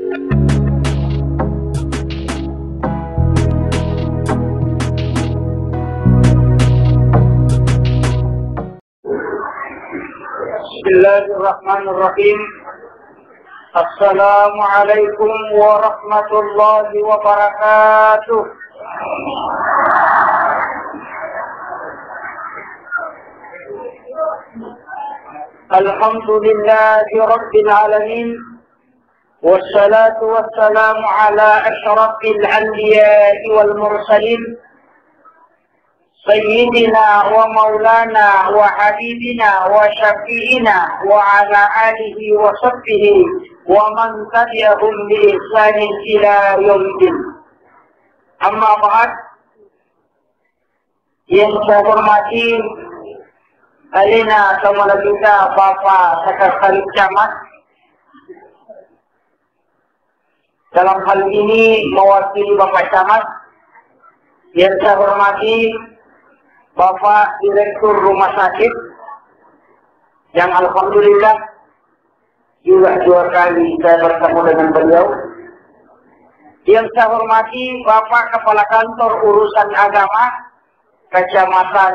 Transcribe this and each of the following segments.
Bismillahirrahmanirrahim. Assalamualaikum warahmatullahi wabarakatuh. Alhamdulillahi rabbil alamin. Wassalatu wassalamu ala asyrafil anbiya'i wal mursalin. Sayyidina wa maulana wa habibina wa syafi'ina wa ala alihi wa sahbihi wa man tabi'ahum bi ihsanin ila yaumiddin. Amma ba'd. Yang saya hormati alina sama kita Bapak Sekretaris Camat, dalam hal ini mewakili Bapak Camat. Yang saya hormati Bapak Direktur Rumah Sakit, yang alhamdulillah juga 2 kali saya bertemu dengan beliau. Yang saya hormati Bapak Kepala Kantor Urusan Agama Kecamatan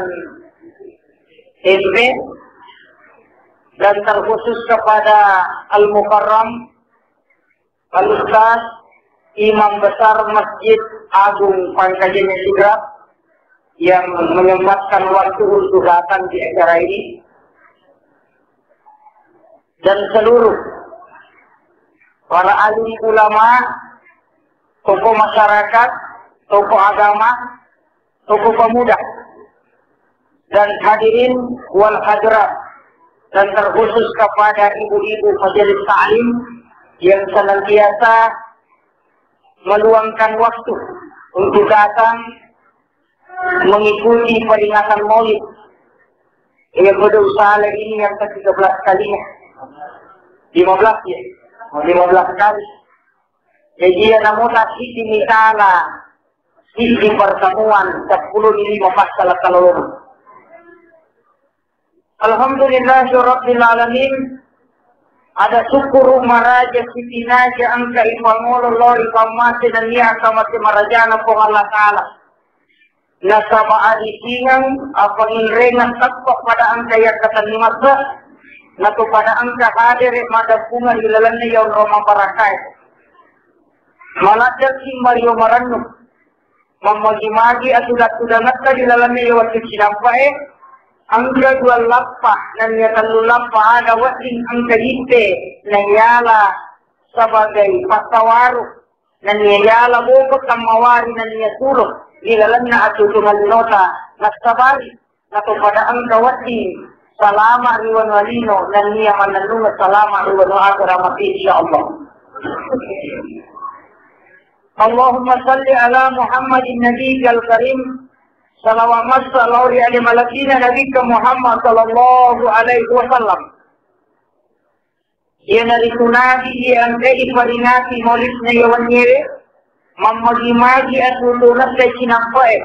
MP, dan terkhusus kepada Al-Mukarram Al-Ustaz Imam Besar Masjid Agung Pangkajennya Sidrap, yang menyempatkan waktu untuk datang di acara ini, dan seluruh para alim ulama, tokoh masyarakat, tokoh agama, tokoh pemuda, dan hadirin wal hadirat, dan terkhusus kepada ibu-ibu majelis ta'lim yang senantiasa meluangkan waktu untuk datang mengikuti peringatan Maulid yang berusaha ini yang ke-13 kalinya. 15 ya. 15 kali. Jadi namun sisi misalnya sisi pertemuan 10 ini masalah kalau alhamdulillahirabbil alamin. Ada syukur maraja sitina ja angka ifangolo lori pamate dan niya kamati marajana po Allah Ta'ala. Nasa maadisingang apa inrengan takpak pada angka yang katanimasa na pada angka hadir madapungan ilalan niya Roma Barakay. Malajar si Mario Marano mamagi-magi at ulat-ulangat ka ilalan niya wakil sinampae angka 2 lapah na niya talulapa ada wasin angka hite na yala sebagai pasawaru na niya yala bukot ang mawari na niya tulog ilalan na at tulungan nota nagsabari na pada ang kawati salama riwan walino na niya manalungat salama riwan wa'akaramati insyaallah. Allahumma salli ala Muhammadin Nabi al-Karim salawat salawri ala malakina Nabi Muhammad sallallahu alaihi wasallam. Yan naritunati yang kaiparinati molis na yawan nyere mamagi-magi at lulunat kay sinampae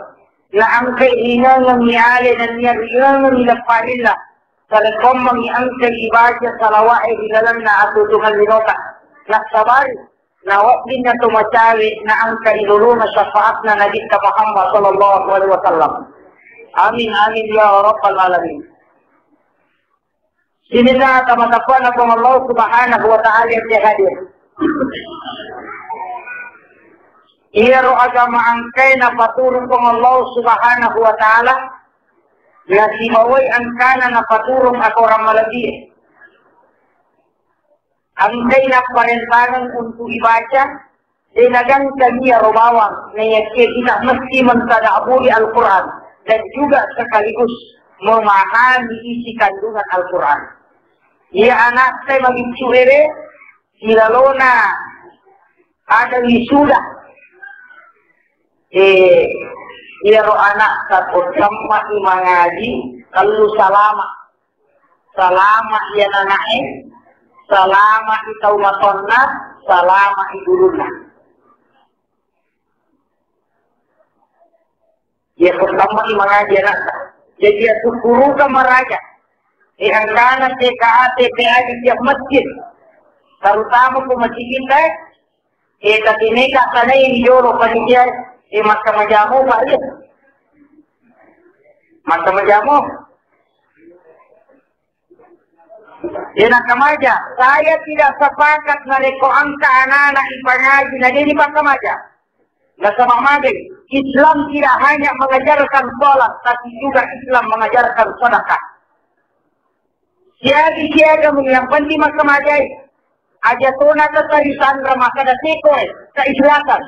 na ang kaiingan ng niali na niyariyan ng ilapahila sa rekom mangiang kay ibadya sa lawae ilalan na atutungan minota na sabari na wak din na tumasawi na ang kailulungan sa faat na Nabi Muhammad sallallahu alaihi wasallam. Amin amin ya rabbal alamin. Sinila kamatapuan na kung Allah subhanahu wa ta'ala yang hadir. Iyaro agama angkay na paturong kong Allah subhanahu wa ta'ala na simaway angkana na paturong ako ramalagi. Angkay na parentangan untuk ibaca dinagang kaniya rumawang na yakikita meski mentadaburi Al-Quran dan juga sekaligus memahami isi kandungan Al-Quran. Ia anak saya magigsuere lalo na ada wisuda iyaro anak sa sama imangaji kalau salama iya nanae salama itaw matonna salama iduluna ya pertama imangaji anak jadi ya syukuru ka maraja ang kanan TKA TPA di tiap masjid terutama kung masjid kita Tapi ini katanya yang joro panitia mahkamah jamu Pak ya. Mahkamah jamu. Yan ang kamaja. Saya tidak sepakat na reko angka anak-anak ipangaji na di pagkamaja. Nasa mamagay, Islam tidak hanya mengajarkan sholat, tapi juga Islam mengajarkan sedekah. Siya yang penting magkamajay. Aja tuna tatarisan ramaka da tikoy sa islatan.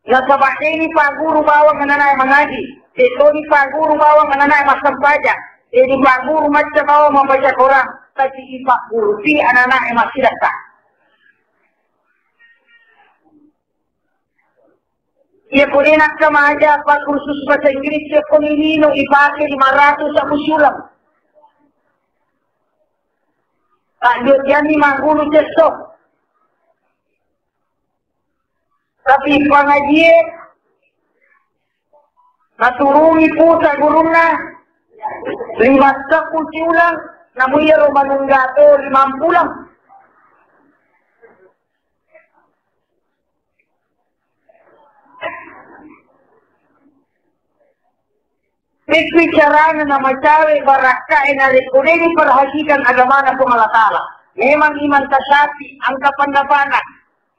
Nasa bakay ni paguru bawang nanay mangaji. Ito ni paguru bawang nanay masampaja. Di paguru macam bawang membaca Quran. Tapi paguru si anak-anak masih datang. Ia pun nak kemaja apa kursus bahasa Inggris ia pun ini no ipakai 500 aku sulam. Tak dia ni manggulu cesok. Tapi pengajian naturungi pusa guruna 5 saku ulang namun ia romanunggato 50 lang. Bicara na macawe baraka inalikun ini perhatikan agama na pumalatala. Memang iman tasapi ang kapandapanan.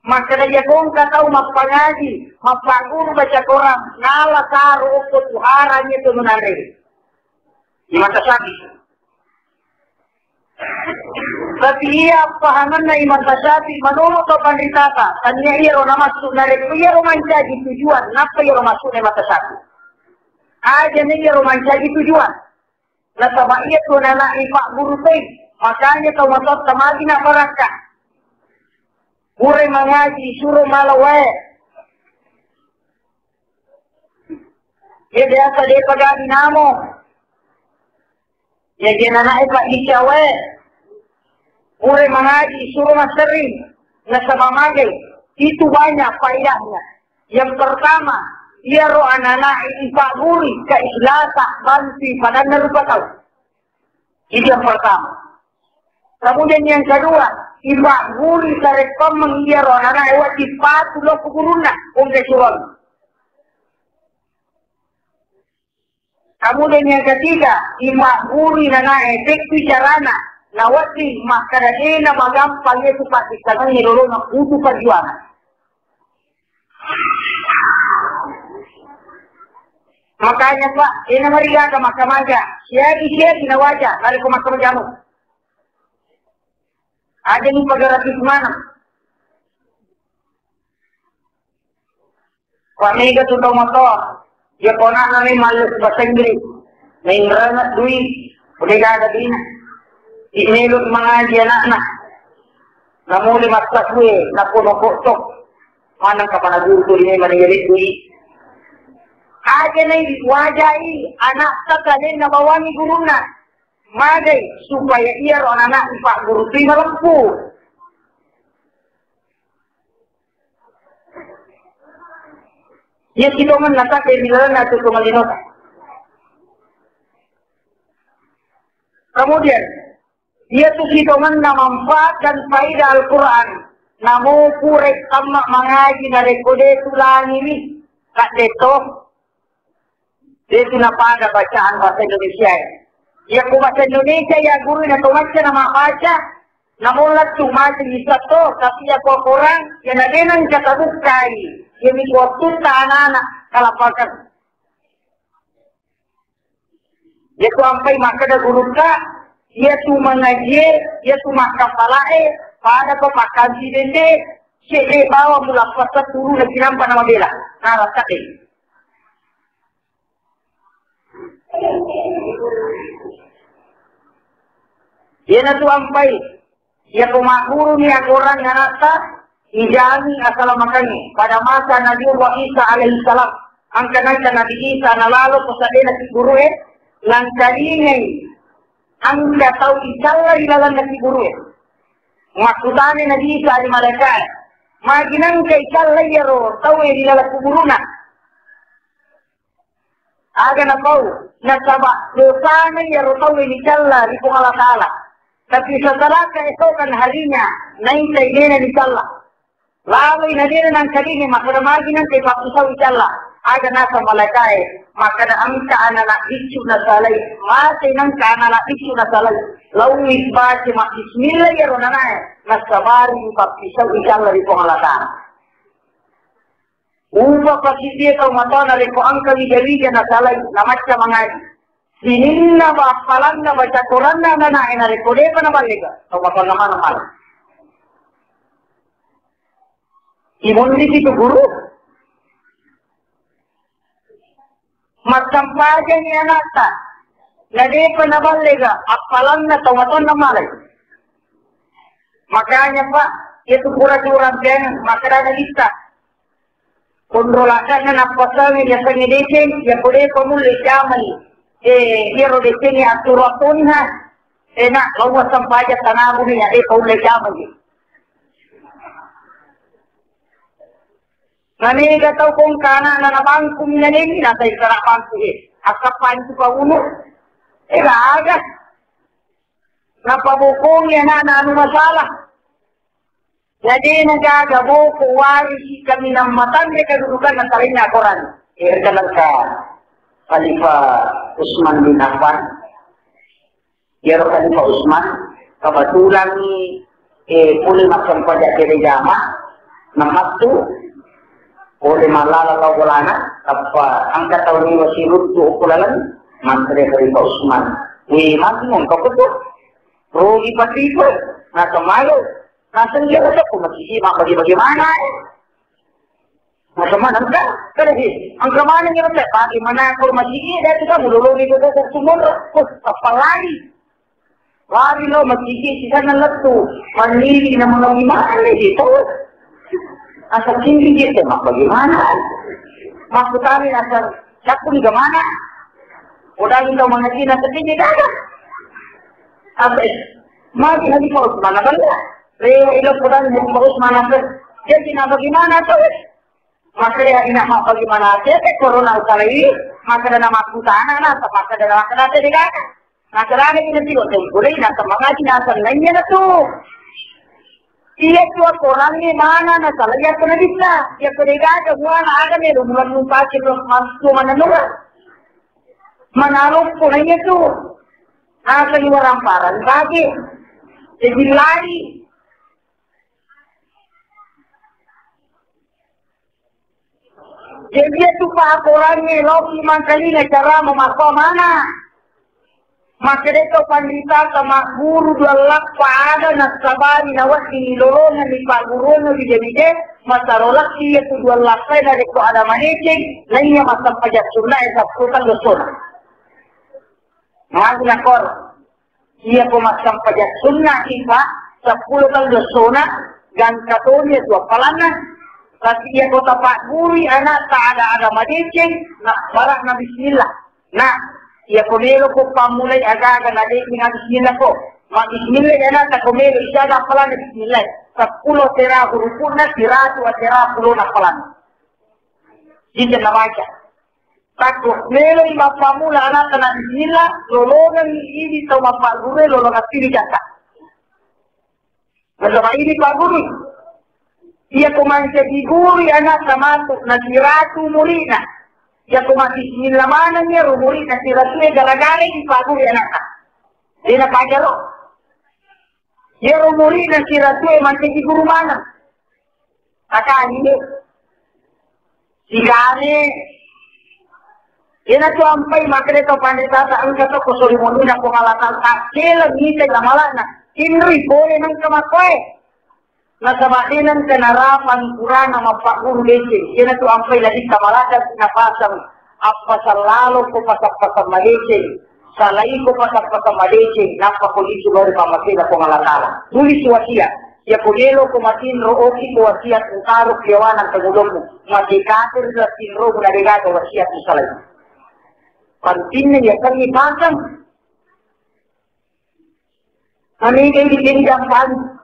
Maka dia kong kataw magpangaji, magpaguro baca Quran, nala karo ko tuharan niya tununari. Iman tasapi. Tapi iya pahaman na iman tasapi, manulot o pandritata, kanya iro na masuk na rin, iro mancaji tujuan, napa iro masuk na matasapi. Aja nih romansa itu tujuan. Nah sama iya tuh anak ipak guru teh, makanya kau masuk kemari nak baraka. Gure mengaji suruh malawe. Dia biasa dia pegang dinamo. Ya dia anak ipak dicawe. Gure mengaji suruh masering. Nah sama magai itu banyak faedahnya. Yang pertama, ia roh anak-anak ipak guri keislasa banti pada nerupa tahu. Itu yang pertama. Kemudian yang kedua, ipak guri karekom mengia roh anak-anak wajib patuh lo peguruna untuk suron. Kemudian yang ketiga, ipak guri anak efek bicarana nawati makadadena magampang itu pasti karena nilolo nak butuh perjuangan. Makanya Pak, ini marilah ke mahkamah aja. Siya ginawaja, lari ke mahkamah jamu. Ada ni pagaratis mana? Pak Mega tuh motor, dia kona nami malu bahasa Inggris, mengerangat duit, udah gak ada bina. Inilut mengaji anak-anak. Namun 5 gue, nakon-nakon, mana kapan guru tuh ini meninggalin duit. Aja na wajai anak takalin na bawangi guru na. Magay supaya iya ro anak ipak guru ti malampu. Ya kita man nata kay bilang na ito kumalinot. Kemudian dia tu kita man na manfaat dan faedah Al-Quran. Namo purek kama mangaji na rekode tulang ini. Kak deto. Dia pinapaga bacaan bahasa Indonesia. Ya kung bahasa Indonesia ya guru na tumasya na makabaca, namulat tumasya isa to, tapi ya ko kurang, ya naginang katabukay, ya mikwaktun anak kalapagan. Ya kung ampay makada guru ka, ya tu mengaji, ya tu makapalae, pada pemakan sidende, siya bawa mula pasat turu na sinampan na mabila. Narasakin. Ia na tuampay, ia kumakuru niya Quran nga nata, ijani asal makani, pada masa Nabi Isa alaihi salam, ang kanang Nabi Isa nalalo ko sa dila siguro lang kalingay, ang kataw isala ilalan na siguro Maksudane Nabi Isa di malaikat, maginang kay isala yaro, tawe ilalan siguro na. Aga na kau, nasaba, dosanya yaro tawe ni Allah di Allah Ta'ala. Tapi setelah keesokan harinya, naik sayyidina di Allah. Lalu inadina ng kalini, makaramagi ng kay papusaw itala. Aga nasa malakay, makadaan ka na isu na salay. Masay ng ka na isu na salay. Lawis ba si makismila yaro na na nasabari yung papusaw itala rin po halata. Upa pasiti ito mato na rin po ang kaligaligan na salay. Namat sa mga sinin na ba, palang na ba, sakuran na na rin po. Di pa naman liga. So mato naman naman. Imundi itu guru. Magsampagan niya nata. Nadi pa nabalega. Apalan na tumaton na malay. Makanya pa, itu kurang-kurang din, makanya lista. Kontrolakan na napasang niya sa nidising, ya pwede pa muli kamay. Hiro dising ya turatun ha. Na, lawas sampagan tanabo niya, pauli kamay. Naniga tahu kong kana na nabangkum niya nini nasa isarapan ko Akapan ko pa uno. Aga. Napabukong niya na ano masalah. Jadi nagagabo ko wari kami ng matan may kadudukan ng taling na Quran. Kalang ka Khalifah Usman bin Affan. Yero Khalifah Usman. Kebetulan ni puli macam pajak kiri jama. Nampak tu. Oleh malala kawalana apa angkat tahun ini masih rutu ukulalan Menteri Khalifah Usman. Mati mongkok itu. Rogi pati itu. Nasa malu. Nasa dia kata aku masih simak bagaimana. Nasa mana enggak? Kerja. Angka mana ni rasa? Bagaimana kalau masih ini dia kita mulai itu semua. Apa lagi? Lagi lo masih ini sana letu. Mandiri nama gimana gitu? Asal tinggi gitu, mak bagaimana? Maksud kami asal siapa di mana? Udah kita mengaji asal tinggi dah. Apa? Mati hari paus mana kan? Reo ilo sudah hari paus mana kan? Jadi nak bagaimana tu? Maka dia ina mak bagaimana? Jadi corona utara ini, maka ada nama kutana, maka ada nama kenapa dia kan? Maka ada ini nanti kau boleh nak mengaji asal lainnya tu. Iya tuh orang ni mana na salah ya kena bisa ya kerja kebuan ada ni rumah lupa cipro masuk mana nura mana lu punanya tuh asal ni orang paran lagi jadi lari jadi tuh pak orangnya lo gimana kali cara memaksa mana. Maka itu pandita sama guru dalak pada nasabari nawat di lorong di pak guru di jadi masalah sih itu dua lakai dari ko ada manecing lainnya masa pajak sunnah yang sabtukan dosun. Mengaji kor ia pemasang pajak sunnah ipa 10 kali dosona dan katonya dua palana tapi ia kota pak guru anak tak ada manecing nak barang na bismillah. Nah ya komelo ko pamulay aga-aga na di nga bismillah ko. Mag-bismillah na ta komelo isa na pala na bismillah. 10 tera hurufun na siratu at tera 10 na pala. Dito na baca. Tako komelo ima pamula na ta na bismillah lologan ini to mapagure lologan tiri jata. Lologan ini paguri. Iya kuman sa giguri anak samato na siratu murina. Ya kuma bismillah mana niya rumuri na siratu'y galagari di pago yan ka. Di na pagalo. Ya rumuri na siratu'y mantigi guru mana. Kaka hindi. Sigani. Yan na tuampay makrito panditata ang kato kusuri mo na pungalatan kakil ngitay gamala na. Kinri pole ng kamakoy. Nasabatinan kanarapan kurang nama Pak Guru Lece. Ia tu ampai lagi kamalakan napasang apa selalu ko pasap-pasap malece. Salai ko pasap-pasap malece. Napa polisi baru pamakila ko ngalatala. Tulis wasiat. Ya pulelo ko matin rooki ko wasiat utaro kiyawanan tagulong mo. Magikatir sa tinro ko nagigado wasiat sa salay. Pantin niya kami pasang. Kami kayo ditinjang pan.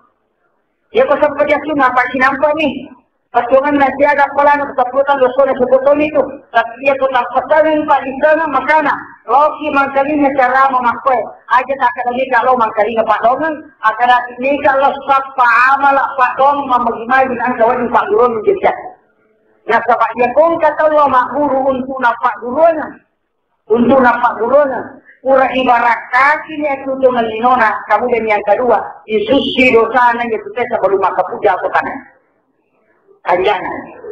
Ya pasal pajak sunnah apa sinampa ni? Patungan na siya ada pala ng kasaputan loso na sa botol ito. Tapi ya kung nagpasalan pa isa na makana. Loki mangkalinya cara memakai. Aja tak lagi kalau mangkalinya Pak Dongan. Akan ini kalau sapa amal Pak Dong memagimai dengan kawan Pak Durun menjadi. Nah sebab dia pun kata Allah makburu untuk nampak dulunya. Untuk nampak dulunya. Pura ibarat kaki ni itu dengan linona. Kemudian yang kedua. Isusi dosanya itu sebelum maka puja ke tanah. Kanjangan.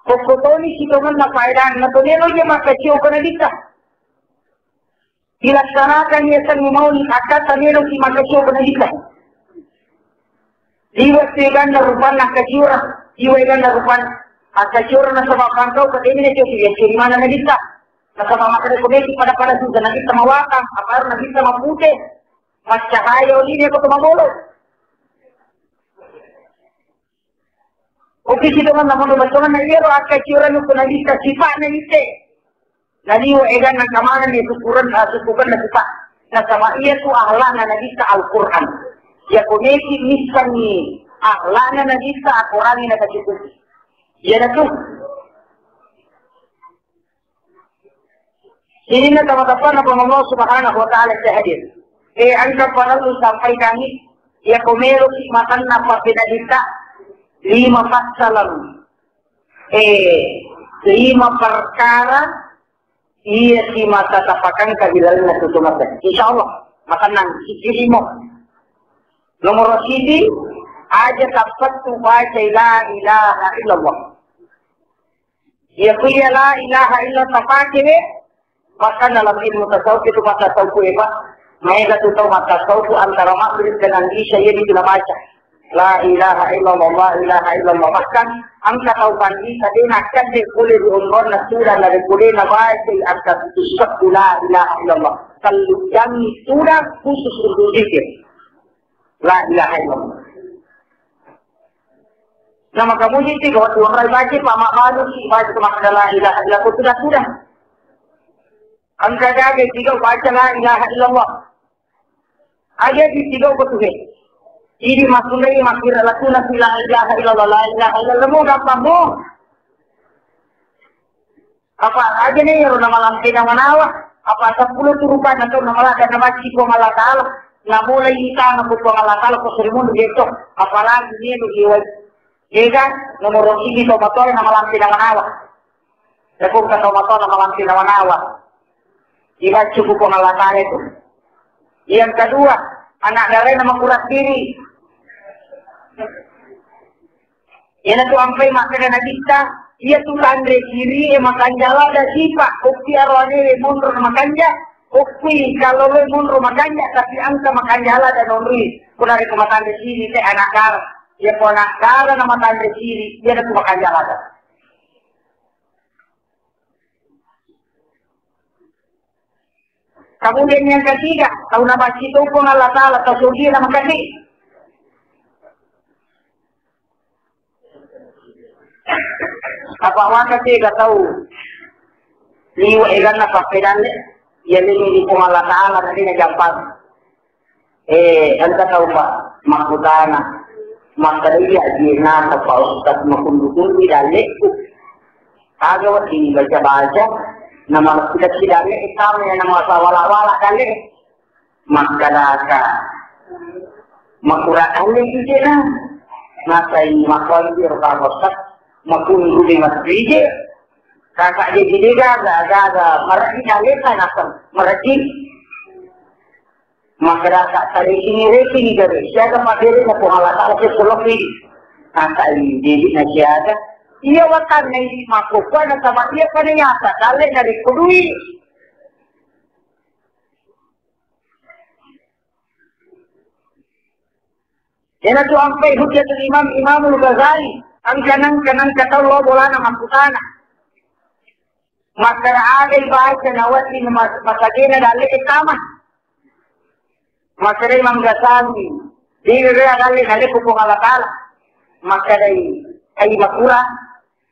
Pokoknya kita mana faedah, na tunelo je makasih ko na dita. Dilaksanakan ya sang mau ni akat tunelo si makasih ko na dita. Diwasigan na rupan na kasiura, iwegan na rupan kasiura na sama kantau ke ini na cuci ya ciri mana na dita. Na sama makan komedi pada sudah na kita mawakang, apa na kita mapute, mas cahaya ini ko tumamolo. Oke kita mana mau betul na iro akat ciuran ko na dita sifat na ite. Naliwa egan na kamana ni sukuran na sifat. Na sama iya tu ahlan na dita Al-Quran. Ya komedi miskan ni ahlan na dita Al-Quran ni na kasiputi. Ya na tu. Ini na teman-teman Allah Subhanahu wa taala hadir. Angka panalu sampai kami ya komelo si makan napa pinadita 5 passalam. 5 perkara iya si mata tapakan kabilan na tutumatan. Insyaallah makan nang sikilimo. Nomor 1 aja dapat tu baca la ilaha illallah. Ya kuya la ilaha illallah tapake maka dalam ilmu tasawuf itu mata tasawuf apa? Mereka tu tahu mata tasawuf antara maghrib dengan isya ini tidak baca. La ilaha illallah, la ilaha illallah. Bahkan angka tauban ini tadi nakkan dia boleh diumur na surah na boleh na baca angka susah la ilaha illallah. Kalau yang surah khusus untuk zikir. La ilaha illallah. Nama kamu jadi kalau orang baca lama malu sih baca maka la ilaha illallah sudah. Angka jaga tiga baca la ilaha illallah. Aja di tiga betul. Ini maksudnya makir lakuna la ilaha illallah la ilaha illallah mo gampang mo. Apa aja nih yang nama lampi nama nawa. Apa 10 turukan atau nama lah dan nama ciko Allah Taala. Na mulai kita ngaput Allah Taala ko serimun gitu. Apalagi ini diwaj. Jika nomor ini to motor nama lampi nama nawa. Lekung ka to motor nama lampi nama nawa. Jika cukup Allah Taala itu. Yang kedua, anak darah nama kurat diri. Yan tu angkay makana kita, iya tu tandre diri makan jala da sipa, ukti arwane munro makanja, ukti kalau le munro makanja tapi angka makan jala da nonri, kunari ko matandre diri te anak dar, ya po anak dar na matandre diri, iya tu makan jala da. Kemudian yang ketiga, kalau nama itu pun Allah Ta'ala atau surgi nama kasih. Apa waka sih gak tahu liwa egan na papedan ya lili pun Allah Ta'ala tadi na gampang. Anta tahu pak makutana makariya jina sa paustat makundukundi dali. Agawat ini baca-baca nama kita sidangnya hitam yang nama wala-wala kali makalaka makuraan lagi jena nasai makwaldir kagosat makundu di masjid kakak jadi gaga mereka kali kan asam mereka makalaka tadi ini dari siapa materi na puhalata ke soloki kakak jadi nasiada. Iya wakan na hindi makukuha na sama iya kaniyata kali na rikudui. Yan ito ang hujjatul Imam Al-Ghazali. Ang kanang kataw bola na makutana. Makaraagay bahasa na wati na masagina dali itama. Makaray Imam Ghazali. Di rin dali kupong alatala. Makaray ay makura.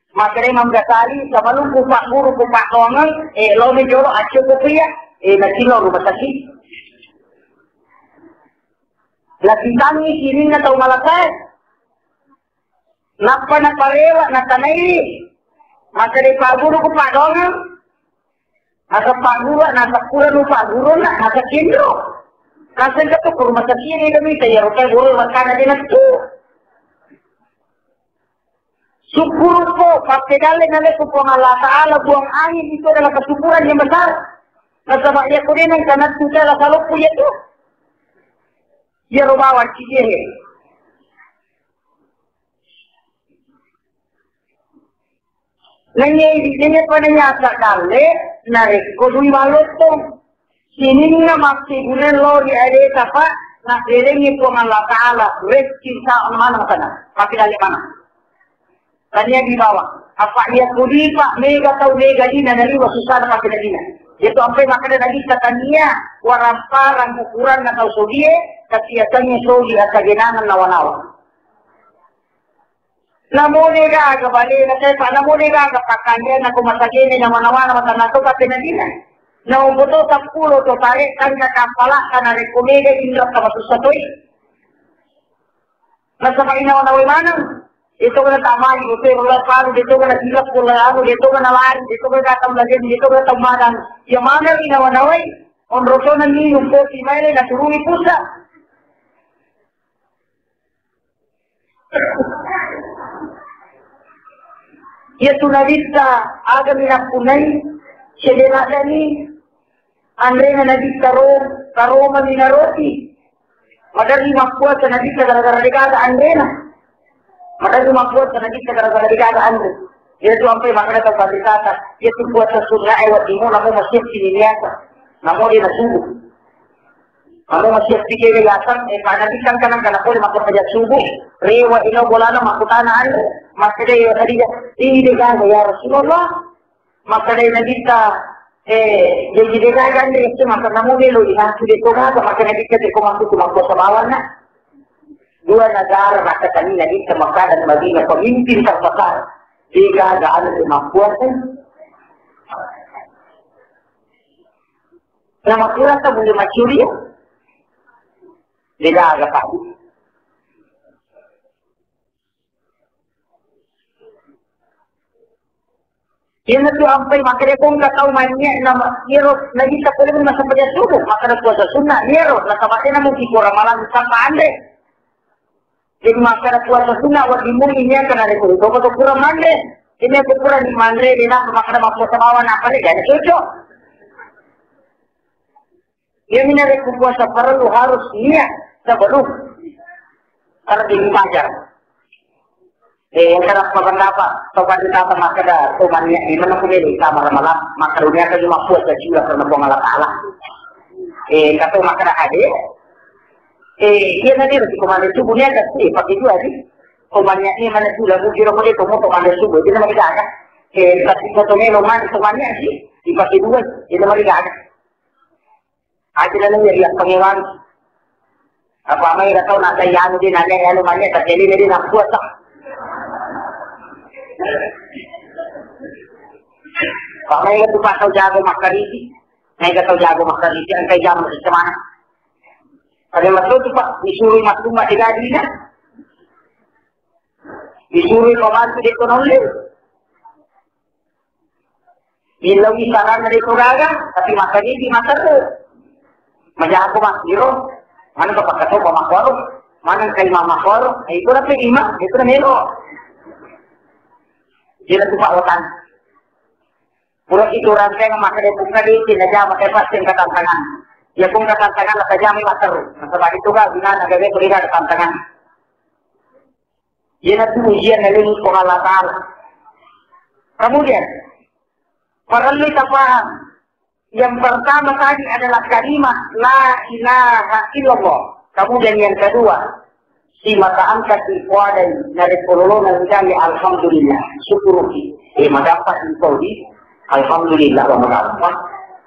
Makanya Imam Ghazali sama lu kupak guru kupak longan lo menjoro acu kupia nakilo rumah sakit lagi kami kini na tahu malakai napa na parewa na tanay Maka di Pak Guru ke Pak Dongang. Nasa Pak Guru, nasa Kuran Pak Guru, nasa Kindro. Nasa ka to, rumah sakit ini kami, saya rupanya guru makan aja natu. Syukur po, pagkagaling na leso po ng Allah Ta'ala, buang angin, ito adalah kesyukuran yang besar. Nasa makya ko rin ang kanat sudah lah salok po ito. Ya rumawan, sige. Nangyayari pa na niya sa kali, narik ko dui malotong. Sining na maksigunan lo di areta pa, nasiringi po ng Allah Ta'ala, res cinta ang manang sana. Pakilali mana? Tanya di bawah. Apa ia kudi pak mega atau mega dina dari wasusana pakai dina. Itu sampai makanya lagi katanya waramparan ukuran atau sodie kasiatannya sodi atau genangan lawan-lawan. Namun nega agak balik na saya pak namun nega agak pakanya na kumasagini na manawana matanato pakai dina. Na umbuto sa pulo to tarik kan kapala kana rekomega indra ka masusatoy. Nasa kainaw na manang. Ito ka na tama, ito ka na paano, dito ka na silap ko lang, dito ka na lari, dito ka na katamlagin, dito ka na tamanan. Yung mga inawanaway, on roso na ninong po, si Mayle, naturungi pusa. Ito na dita, aga minapunay, siya nilada ni, Andre na nagita karoma minaroti. Madali makuha sa nagita gara-gara ligada, Andre na. Maka itu maksud karena kita gara-gara dikadaan itu. Dia itu sampai makanya tahu kata dia itu buat sesuatu lewat timur, namun masih sini biasa. Namun dia subuh. Namun masih pikir biasa. Karena kita kan boleh makan saja subuh. Rewa ino bola na makutanaan. Maka dia tadi ini dia ya Rasulullah. Maka dia kita jadi dia kan dia itu maka namun dia lo ingat dia tu kan maka dia kita dikomando cuma kuasa bawah na. Dua negara masa kanina di Mekah dan Madinah pemimpin terbesar di keadaan kemampuan. Nama kurang tak boleh macuri ya? Tidak agak tahu. Yan na sampai makanya kung kataw man niya na niro lagi sa pulong na sa pagkasubo makana po sa sunna niro na kapatid na mo kikura malang sa paande. Jadi masyarakat puasa sunnah wad dimuli niya kana rin ko ko kurang mande. Ini ko kurang di mande dina makana mapuasa bawa na pala jadi cocok. Dia minare ko puasa perlu harus niat sebelum kalau dimajar. Karena apa? Sobat kita makada tumannya ini mana punya di kamar malam makarunya ke cuma puasa juga karena buang Allah Taala. Kata makada hadir. Iya nanti harus komando subuhnya kan pakai dua sih. Komandanya ini mana tuh lagu kira kira itu mau komando subuh itu namanya ada. Tapi fotonya roman komandanya sih dipakai dua itu namanya ada. Aja nanti lihat pengewan. Apa mai dah tahu nak yang di nanya yang namanya terjadi dari nak puasa. Pak mai itu pasal jago makan ini. Mai tahu jago makan ini angkai jam macam mana? Ada masuk tu pak, disuruh masuk mak digadi na, disuruh pembantu di ekonomi, bilang isaran dari keluarga, tapi makan ini makan tu, macam aku mak zero, mana tu pakai tu mak warung, mana kai mak warung, itu lah imam, itu lah melo, jadi tu pak otan, pulau itu rantai makan di buka di sini aja makan pasti kata tangan. Ya kung katantangan na kajami masaru. Sebab itu ka bina nagagay ko rin na katantangan. Yan at ujian na rin kung Allah Ta'ala. Kemudian, perlu kita paham. Yang pertama tadi adalah kalimat La ilaha illallah. Kemudian yang kedua, si mata angkat ikhwadai dari perulungan kami alhamdulillah. Syukuruki. Madapat itu di alhamdulillah wa madapat.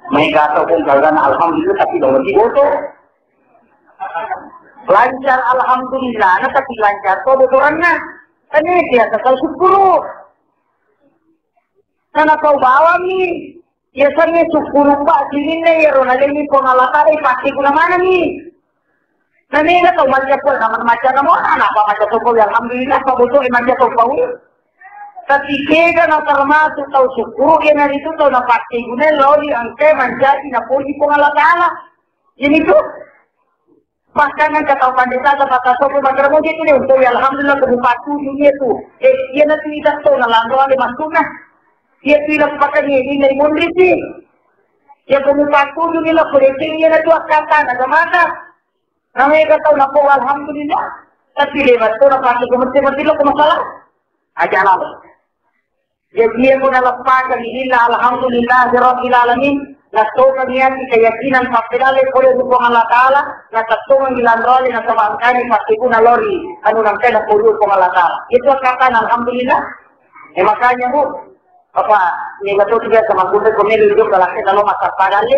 Mereka ataupun kalian alhamdulillah tapi belum dibodoh. Lancar alhamdulillah, tapi lancar kok bodorannya. Kan ini dia sekal syukur. Karena kau bawa ni, biasanya syukur pak sini nih ya rona lagi pengalatan pasti guna mana nih. Nanti nggak tahu macam apa nama macam nama apa macam syukur alhamdulillah kau bodoh macam syukur. Ketika na termasuk tahu syukur yang hari itu tahu na pasti guna lori angke menjadi na puji pengalatala. Ini tuh bahkan yang kata pandita kata sopo bagara mo gitu nih untuk alhamdulillah kebupatu dunia tuh. Dia nanti tidak tahu na langgau ada masuknya. Dia tidak pakai ini dari mundri sih. Dia kebupatu dunia lah politik dia nanti akatan ada mana. Namanya kata na po alhamdulillah. Tapi lewat tuh na pasti kemerti lo kemasalah. Aja lah. Jadi aku nalapagan ila alhamdulillah rabbil alamin natoka niyan keyakinan pagpilali ko yung buong Allah Ta'ala natatungan ilan roli na sa bangkani pagkikuna lori ano nang kaya napulyo kong Allah Ta'ala. Ito ang katan alhamdulillah. Makanya mo ni matutuloy sa magpunta kumili yung lalaki na lo masapagali.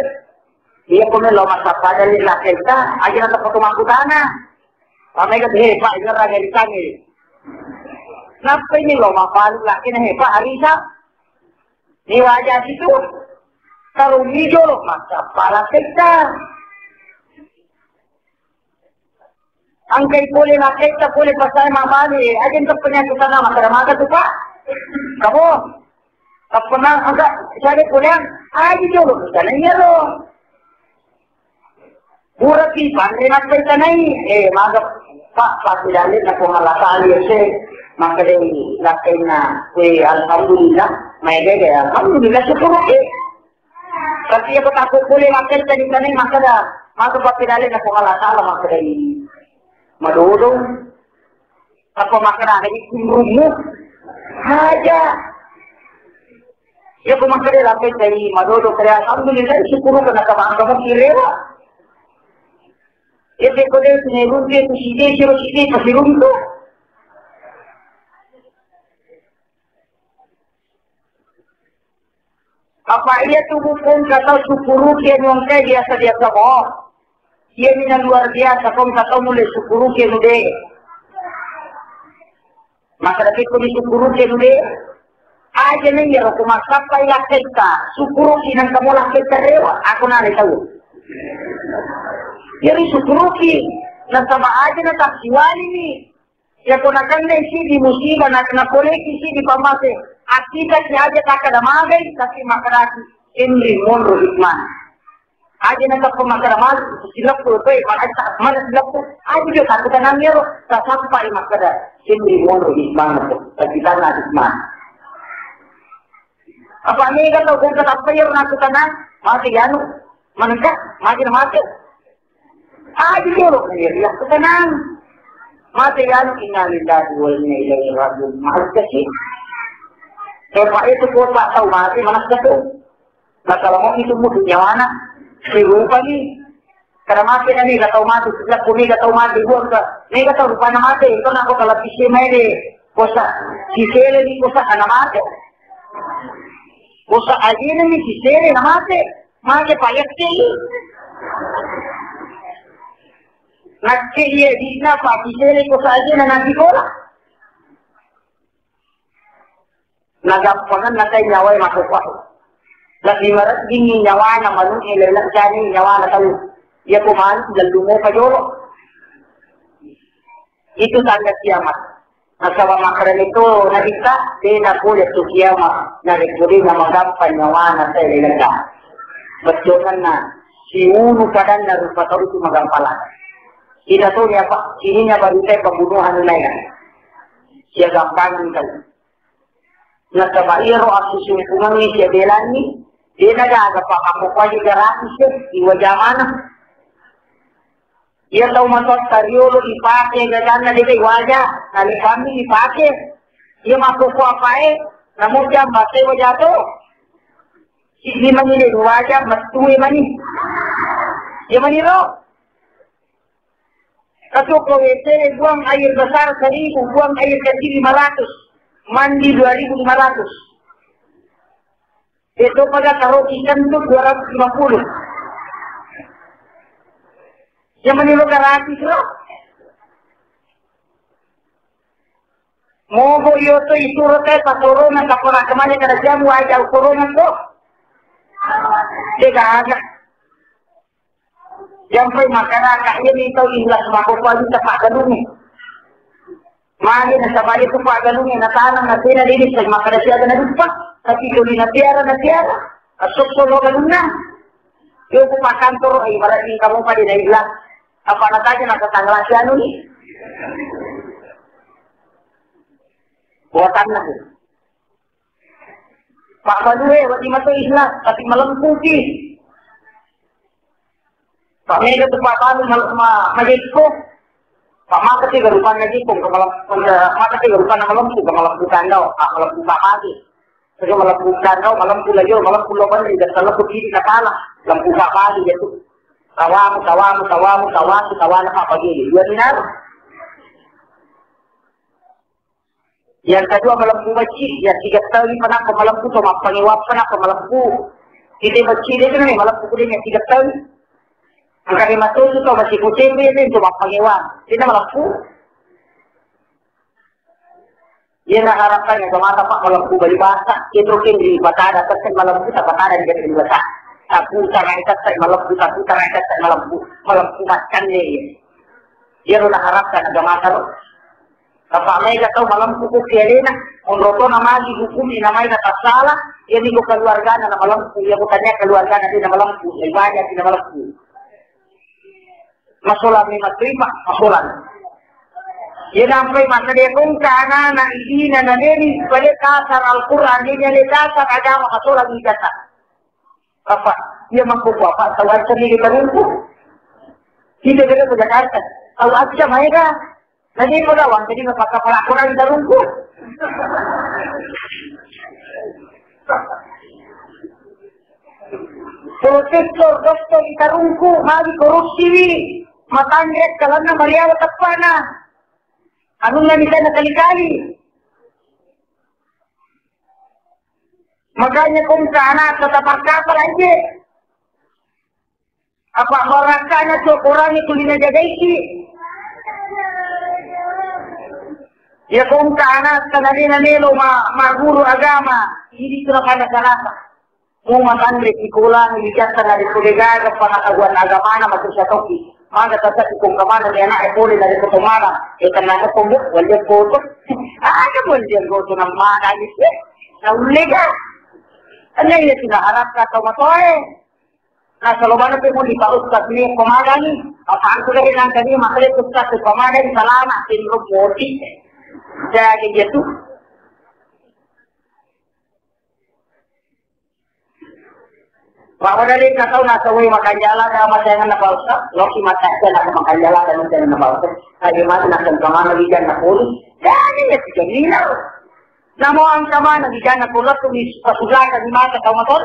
Iya kumili lo masapagali laki ka. Ayan na sa patumakutana. May kasi pa inaragay kami. Kenapa ini lo mapaluk laki na hepa harisa? Ni wajah situ. Kalau hijau maka pala kita. Angkai boleh nak kita boleh pasal mamali. Agen tak pernah kita nama keramaga tu pak. Kamu tak pernah agak cari pulang. Hijau lo kita ni lo. Burati pandai nak kita ni. Maga pak pasti dalil nak pengalatan dia maka dari lakinya alhamdulillah mereka alhamdulillah syukur tapi aku takut boleh makan tadi tadi maka pakai dalil nak Allah Taala maka dari madudung apa makan ada di kumrumu aja ya aku makan dari lapis dari madudung kaya alhamdulillah syukur kena kabang kirewa ya dekode sinebun dia tu sidi pasirun tu. Apa ia tubuh pun kata syukuru kia nyongkai biasa-biasa kok. Ia mina luar biasa kau kata mulai syukuru kia nude. Maka lagi kau syukuru kia nude. Aja nih ya aku masak payah kita. Syukuru kia kamu lah kita rewa. Aku nari tahu. Jadi syukuru kia. Nah sama aja na taksiwali nih. Ya kau nak kena isi di musibah nak kena kolek isi di pamase. Akita siya aja tak ada magai, tapi makaraki ini mundur hikmah. Aja nak pemakaran silap tu, mana silap tu? Aja dia tak kita namanya tak sampai makaran ini mundur hikmah tu, tapi tanah hikmah. Apa ni kalau kau kata apa yang nak kita nak mati anu, manakah mati. Aja dia loh dia kita nak mati anu innalillahi wa inna ilaihi raji'un. Makasih. Pak itu pun tak tahu mati mana satu. Nah kalau mau itu musuhnya mana? Lupa nih. Karena mati nih gak tahu mati. Sejak kuning gak tahu mati. Gua nih gak tahu rupanya mati. Itu aku kalau pisih mede. Kosa sisele nih kosa karena mati. Kosa aja nih sisele na mati. Mati payah sih. Nak dia di napa sisele kosa aja na nanti kola. Nagapangan na tayo nyawa yung makupa. Lagi marat gini nyawa na manong ilalak dyan nyawa na tayo. Iya kumahan, lalo mo kayoro. Itu tanda kiamat. Nasawa makaran ito, nakita, di na po yung kiamat. Narikuri na magapan nyawa na tayo ilalak dyan. Batyonan na, si Uno padan na rupataw ito magampalan. Sina to niya pa, sini niya ba rin pagbunuhan na yan. Siya gampangan tayo. Nagkabairo ang susuntungan ni siya belan ni. Di nagagapa ako pa yung gratis siya. Iwajaman na. Iya daw matot karyolo ipake. Gagan na di kay wajah. Nali kami ipake. Iya makukuha pa eh. Namudya matay wajah to. Hindi man nila wajah. Matuwi man ni. Iya man nilo. Kasuko ete buang air besar 1,000. Buang air kecil 500. Mandi 2.500. Itu pada taruh ikan itu 250. Yang menurut gratis loh. Mau yo to ituro tayo sa corona sa kemana kada jamu aja corona to. Dega agak. Yang pay makana kaya nito ilas makukuha sa pagano ni. Magi na sabay ito pa galungin na tanang na tinalinis ay makadasyaga na lupa. Kasi tuloy na tiyara. Asok solo galung na. Yung pumakantor ay malaking kamu pa din na ilang. Apa na tayo nakatangla siya nun eh. Buatan na po. Pak Manuel, wati mato isla, pati malampuki. Pak Mega tu Pak Kanu majeko. Pak Makati garupan lagi kung Makati garupan na malampu, malampukan daw, malampukan lagi. Kasi malampukan daw, malampu lagi, malampu laban, dan malampu kiri na pala, malampukan lagi gitu. Tawamu na kapagili. Yan na. Yang kedua malampu macam, yang tiga tahun ni pernah malampu tu, pangiwap pernah malampu. Kita macam ni kan, malampu kuning yang tiga tahun. Angka 5 tahun tu masih kucing ni cuma pangiwap. Kita malampu. Ia nak harapkan yang mata pak malampu balik basah. Kita mungkin di batada, terus malampu tak batada di basah. Aku cara kita malampu, malampu makan ni. Ia nak harapkan yang mata tu. Kapag may kataw malampu ko kaya na, kung roto na magi hukum, inamay na kasala, yan ko kaluarga na malampu, yan ko kanya kaluarga na din na malampu, sa iba niya din na malampu. Masulam ni matrima, masulam. Yan ang may masali kung kana na hindi na nanini, balik kasar Al-Quran, hindi niya kasar, agama kasulam ni kasar. Kapag, yan magkukuha pa, tawad sa nili karunpo. Hindi ka sa Jakarta, tawad siya, may ka. Nanti mo daw, jadi mapagkapalakuran sa rungko. Protector, doktor, itarungko, magi korupsi, matangret, kalang na mariawa tapana. Anong na nila nakalikali? Makanya kung sana sa tapagkapal aja. Apa morakanya so kurang itu linajagaisi. Ya kung kana kanalina nilo maguro agama, hindi ko na kanasalasa. Kung matandre, ikulang, iligyan sa narikuligaga, panakaguan agama na matusatoki. Mga tasat kung kamana ni anak, ipuli na rito tumara. Kanaka tumbuk, walyan goto. Walyan goto ng mga isip. Nauliga. Ano yung sinaharap na tumatoy? Nasa luban na mo, di pa uskat niya kumagani. Apaan ko rin ang kanya, makalit uskat sa kumagani, salamat, sinrog moti. Jadi gitu. Bahwa dari kata nasa way makan jalan sama saya nak bausa, loki mata saya nak makan jalan dan saya nak bausa. Bagaimana nak kemana lagi nak pulus? Jadi ya tidak gila. Namo ang kemana lagi nak pulus tu di pasukan di mata kau motor.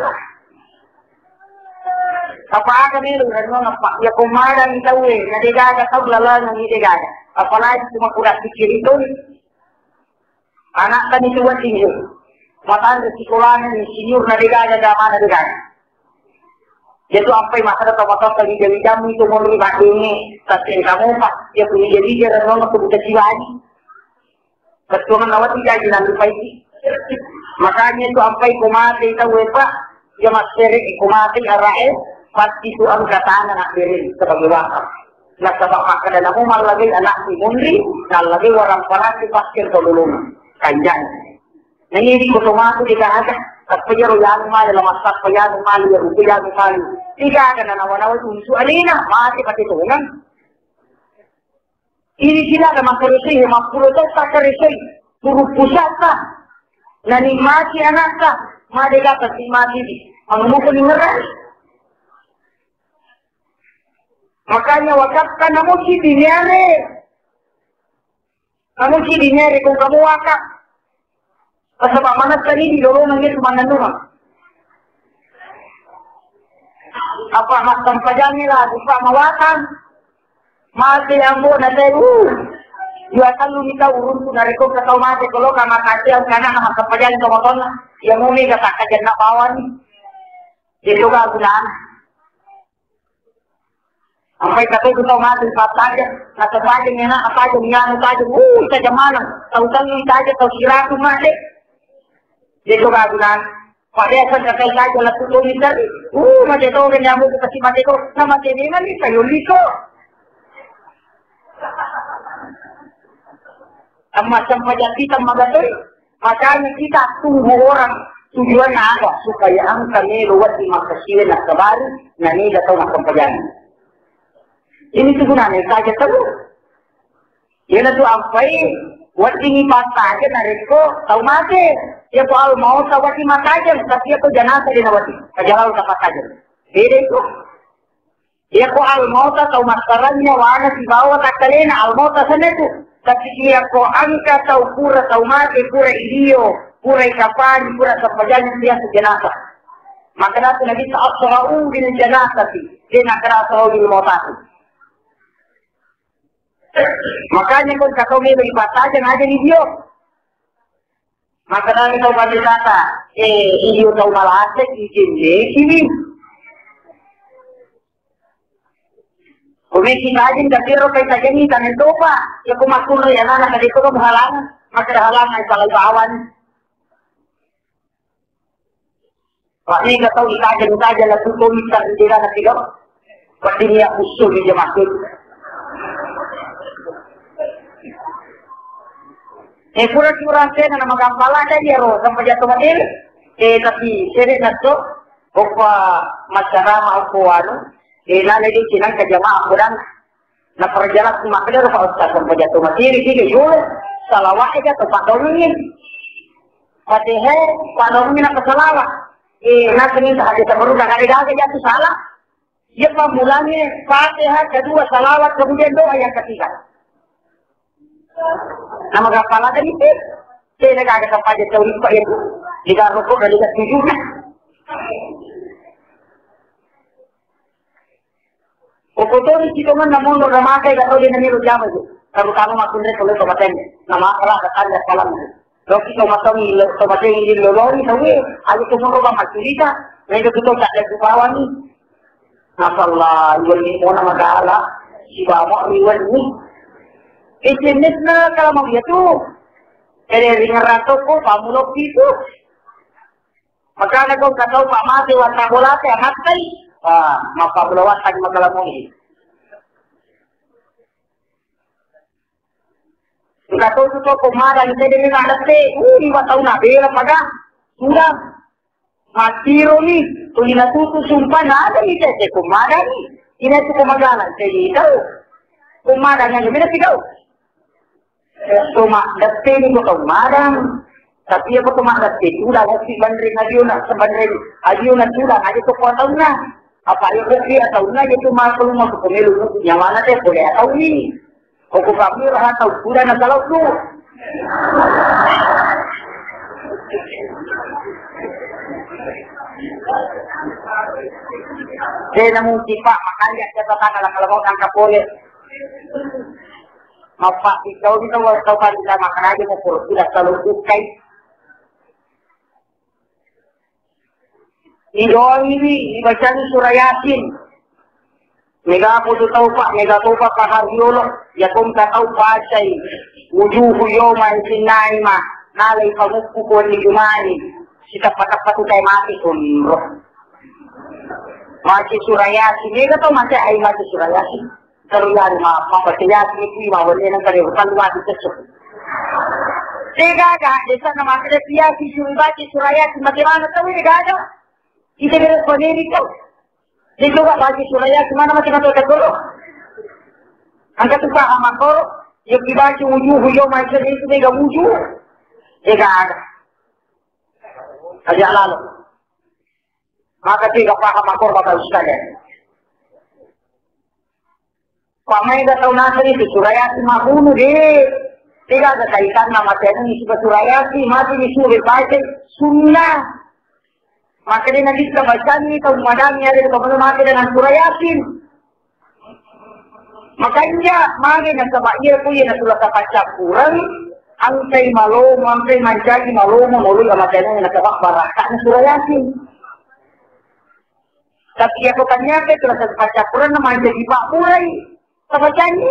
Apa akan ni lu nak ya kumaran tahu eh, nadigaga tahu lalan nadigaga. Apalagi cuma kurang pikir itu. Anak kan itu buat senior. Matan di sekolah ni senior na digaya dama na digaya. Jadi apa yang masalah tahu kali jadi jamu itu mau lebih ini. Tapi kamu pak dia punya jadi dia orang nak buka jiwani. Betul nawat tidak jalan lupa ini. Makanya itu apa yang kumati tahu apa? Dia masih kumati arahe pasti itu ang katanan nak beri sebagai wakaf. Nasabak makan dan aku malah lagi anak si mundri, dan lagi orang parasi pasir tolong. Kanjan. Nangyari ko tumato di kaaga. At payaro yan mali, lamasak payaro mali, upayaro mali. Di kaaga na nawanawa unso. Alina, maati patitungan. Ini sila na makarisay, mapulotay sa karisay. Puro pusat ka. Nanimati anak ka. Madila ka si mati. Ang mukuli ngaran. Makanya wakaf ka na mo si dinyari. Kamu sih dinyari kung kamu wakaf. Kasama manat kali di lolo nangis mananungan. Apa mas tampajan nila, di pa mawakam. Mati ang mo na tayo. Iwasan lumita urun ko dari ko katau mati kalau kama kasi ang kana na tampajan ko moton. Yang umi katakajan na bawan. Dito ka gulaan. Sampai kata kita mati saja, nasa saja ni na, apa aja niyan saja, sa jamanan, tahu-tahu ni saja, tahu siratu mati. Dito kagunan, pada saja saja lah tutup ni tadi, macam tu kan jamu kasih mati ko, nama mati ni ni kayu liko. Sama sampajat kita magatoy. Makanya kita tunggu orang tujuan na apa? Supaya ang kami luwat di makasiwa na kabari na nila ito na sampajan. Ini tugunan ay kaya tayo. Yan na ito ang pay. Wat ini mataja na rin ko. Tau mati. Siya po al mau sa wati mataja. Kasi ito janasa din na wati. Kajalaw sa mataja. Hindi ko. Siya po al mau sa tau maskaran niya wana si bawat akalina. Al mau sa saneto. Kasi siya po angka tau pura tau mati. Pura iliyo. Pura ikapan. Pura sampajan siya sa janasa. Maka natin naging sa asra'u bil janasa si. Din nakarasa'u bil mautasi. Makanya kung kataw may ipatajan aja ni Diyos. Maka namin ito pagkakata, iyo daw malasik, ikindi. Kumikitagin ka pero kay taganitan ito pa. Yung kumakuloy yan na dito ka mahalangan. Magkahalangan ay palagbawan. Pati kataw itajan na tutumit sa hindi na nasigaw. Pati niya uso di jamakit. Pura-pura na magampala na yero sa pajatumatil. Tapi siri na to, o pa masyarama o po ano, nalagay sinang kajama ako lang, na parjalat kumakilaro pa sa pajatumatil. Sige, yun, salawa ka ito, patulungin. Pati patulungin ang kasalawa. Nasangin sa hati sa marunang, kanilaga niya ito salah. Yan pa mulanya, pati kedua salawat, kemudian doa yang ketiga. Na magkapala na dito. Kaya nagkakasapad sa ulit pa ito. Ligaro ko, naligat tujuh na. O kuturi sito man na mundo na makay gato din na nilo jaman ito. Karutama makundre tuloy tomaten. Na makala katanya salam. Loki tomaten hindi lolori sawi. Ayo tumuro ba magsulita. Ngayon ito sa nagbubawan ni. Nasallah, iwan ni mo na mag-aala. Siba mo, iwan ni. Jenis na kalau mau itu, ringan rato ko, pamulok dito. Magkana kung kataw pa mati, wata bola, anak kay, mapabulawan tag magkalamoy. Kataw ito kumara, hindi din anak kay, wataw na, bela paga, sudah, matiro ni, tuloy na tutusumpa na, ada ito, kumara ni, ito kumagalan, kaya ito, kumara nga nyo, minasigaw. Tuma dati ko tumadang tapi ako tumadati udah si bandring adiyo na sudah aja to ko taon na apa yung kasi taon na yung tumakalo mo ko melo ko nyamana te boleh taon ni o ko kami rahat taon udah na kalau lu Kaya namun sipa makanya catatan kalau ang kapole Mapa ikaw dito wala ka pa nila makanagi mo puro sila sa lubog kay. Ini baca surah Yasin. Mega po tutaw pa kaharyolo. Yakum kataw pa siya'y wujuhu yawman sinaima. Nalay pamukpu ko ni Jumani. Sita patak-pato tayo mati kunro. Maci surah Yasin. Mega to masih ay maci surah Yasin. Karulan mapapatiyas ni Kuya wala nang kare kalwa dito sa. Sega desa na makrepiya si Shuribati Suraya si Matirana tawi gaga. Ite gere poneri ko. Dito ka bagi Suraya si mana mati nato kagulo. Ang katupa amako yung ibaki wujuhu yo mai sa dito ga wujuhu. Sega Kaya lalo. Maka tiga paham amako bakal sekali. Pamay da taw nasa rin, Surayati mabuno din. Tiga da kaitan na matyan ni Surayati, mati ni Suribati, sunna. Maka din nagis ka bacan ni, kung madami niya rin ito, mati na ng Surayati. Makanya, magi na sa bair ko yun na sulat sa patsakuran, ang kay malomo, ang kay manjagi malomo, muloy ang matyan na nakabakbaraka na Surayati. Tapi ako kanya, sulat sa patsakuran na manjagi bakburay. Sama janji.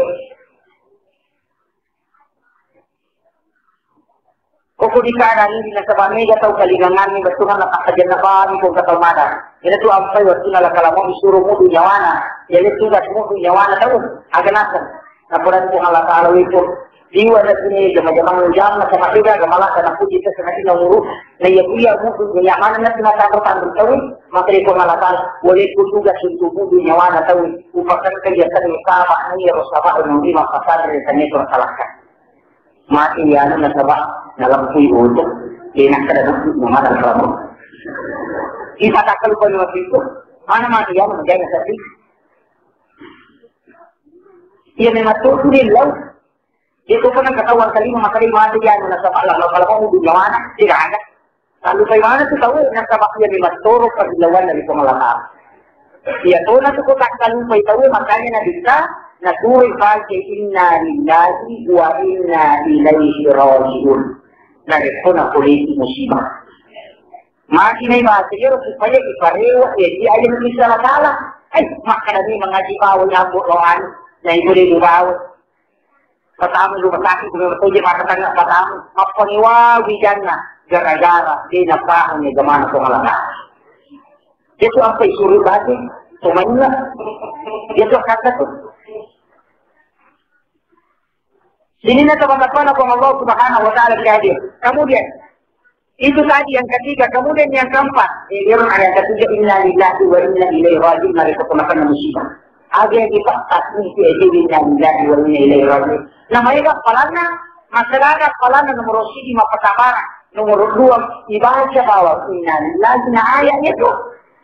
Kung di ka nang hindi nasabami, gataw kalingangan ni batungan nakakajan na ba ni kung katalmada. Ito to ang sayo, tinalakala mo, isuro mo dunyawana. Yan ito tugas mo dunyawana daw. Aganasan. Napunan po ang lakalawi po. Diwa na sini jama-jama jam na sama juga gamala kana puji ta sana ina muru na ya kuya mu ya mana na tinatawag tanong tawi matri ko malatan wala ko tuga suntubu di nyawana tawi upakan kegiatan utama ni rosaba ng lima pasal sa nito salahkan mati yan na saba dalam kuy uto kinakada ng mga dalaro ipatakal ko no dito mana mati yan magay na sa ti yan ay matutunin lang. Itu pun ang katawan kalima makalimati yan na sa pala mo binawana sirana lalu kay mana tu tahu nang sabakya ni mastoro paglawan na ito malaka iya to na ko takkan pay tahu makanya na bisa na tuwi pa kay inna lillahi wa inna ilaihi rajiun na ito na kuliti musibah makinay masir supaya iparewa di ayon ni sa sala ay makanani mga jibaw na buroan na ibuli bubaw Patamu rumah sakit dengan tujuh mata tangga patamu apa ni wijana gara-gara di napahan ni gamana pengalana. Itu apa suruh baca semuanya. Itu kata tu. Sini na teman-teman apa Allah Subhanahu Wa Taala berhadir. Kemudian itu tadi yang ketiga, kemudian yang keempat, yang ayat ketiga inna lillahi wa inna ilaihi raji'un dari keponakan musibah. Ada yang dipaksa ni inna lillahi wa inna ilaihi raji'un. Namanya palana, masyarakat palana nomor siji mapatabara, nomor 2 ibaca bahwa inna lillahi na ayatnya itu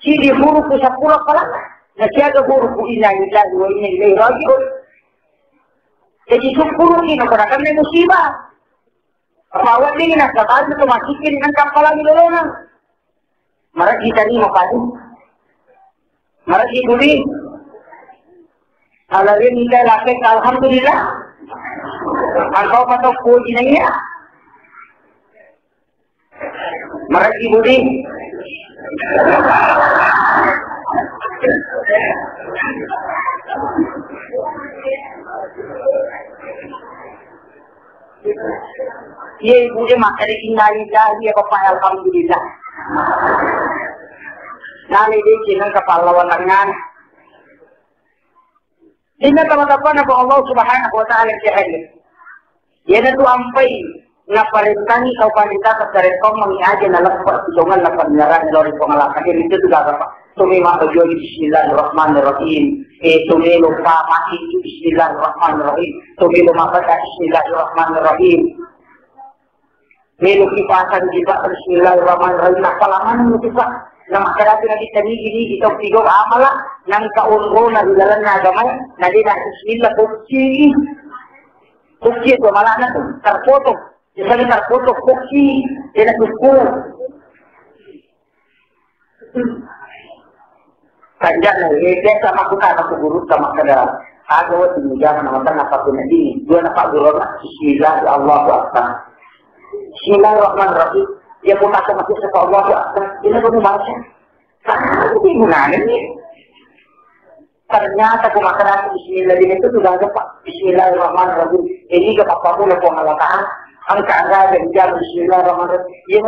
sidi huruf 10 palana. Na siya huruf inna lillahi wa inna ilaihi raji'un. Jadi 10 ini nak may musibah. Bawat din na sabad na tumasikin ang kampalang ilolongan. Maragi tani mapadi. Maragi guli. Alarin ika lapik alhamdulillah. Angkau patok puji na iya. Maragi guli. Ye ibu dia makan indah dia apa alhamdulillah. Nani dia kena kepala wanangan. Ini teman-teman apa Allah Subhanahu Wa Taala kehadiran. Ia tu ampai ngaparintangi kau panita kesarekom mengaji dalam perjuangan dapat menyerang dari pengalaman itu juga apa? Tumi mahu Bismillahirrahmanirrahim. Tumi lupa mati Bismillahirrahmanirrahim. Tumi lupa baca Bismillahirrahmanirrahim. Melu kipasan juga Bismillahirrahmanirrahim. Nah palaman mo kita na makarati na kita ni kita tigo amala nang kaunro na dalan na gamay na di na Bismillah kuksi. Kuksi itu malah na terfoto. Jadi terfoto kuksi dia nak kuku. Kanjak na dia sama aku guru sama kada. Ako ti jaman na mata na patunadi. Dua na paguro na Bismillah Allahu Akbar. Bismillahirrahmanirrahim. Dia pun tak masuk ke Allah. Ini pun baca. Itu gimana ni? Ternyata pemakaran Bismillah itu sudah ada Pak. Bismillahirrahmanirrahim. Ini ke apa pun aku mengatakan. Angka ada dan Bismillahirrahmanirrahim. Dia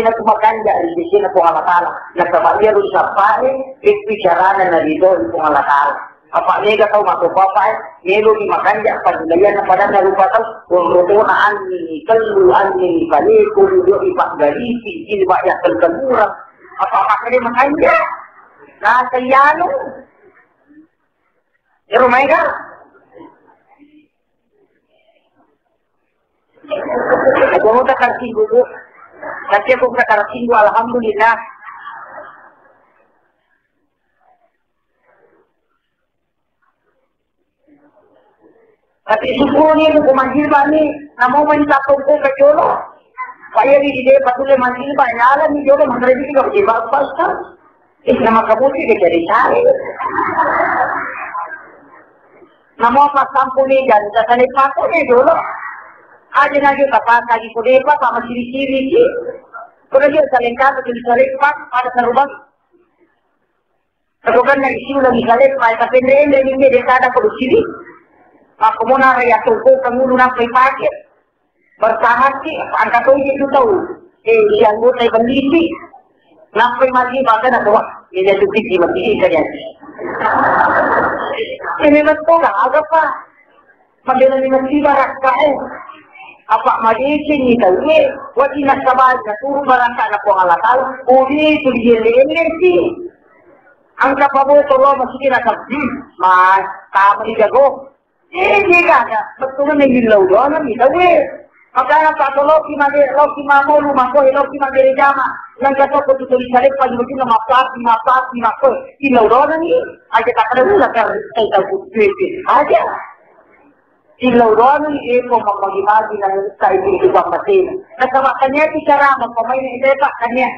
nak makan dari sini aku mengatakan. Nak dia harus sampai bicara dan itu aku mengatakan. Apa ni kau masuk papai, melu di makan dia paglayan na pada nalupa tahu, kung anni, kalu anni, baliku duduk ipak galisi, ini banyak terkemurah. Apa ni makan dia? Nah, sayano. Di rumah ka? Ako mo takarsin ko. Kasi ako takarsin ko, alhamdulillah. Tapi syukur ni aku manjil bani, namun mencapung ko ke jolo. Kaya di dia patulai manjil bani, alam ni jolo mandiri kita berjebak pasal. Nama kabuti dia jadi cari. Namun pas sampun ni dan jasane pakai ni jolo. Aja lagi kapan lagi kudepa sama ciri-ciri ni. Kalau dia selengkap tu selengkap ada serubang. Kalau kan lagi sini lagi selengkap, tapi ni dia ada ciri. Aku mau nari atauku kamu nak pakai bertahan sih angkat itu tahu yang buat saya beli nak masih pakai nak buat ini tu tinggi masih saja ini betul lah apa Magdala ni nasibarak kae. Apa malisin ni tawi, wati nasabad na turo barangka na po alatal, uli tuliyin si. Ang kapabuto lo masiki na mas tama igago. Hindi ka na, betul na ilaw doon ang tawi. Magkana pa to lo ki mamulu mako lo ki magere jama. Nang kato ko tuloy sa lepa di na mako. Ilaw doon ni. Ay kita kada kar kay tawi. Aja. Ilaw doon ni ko magmagimagi ng sa ibig pamatin. Nasama kanya ti cara magpamay na ideta kanya.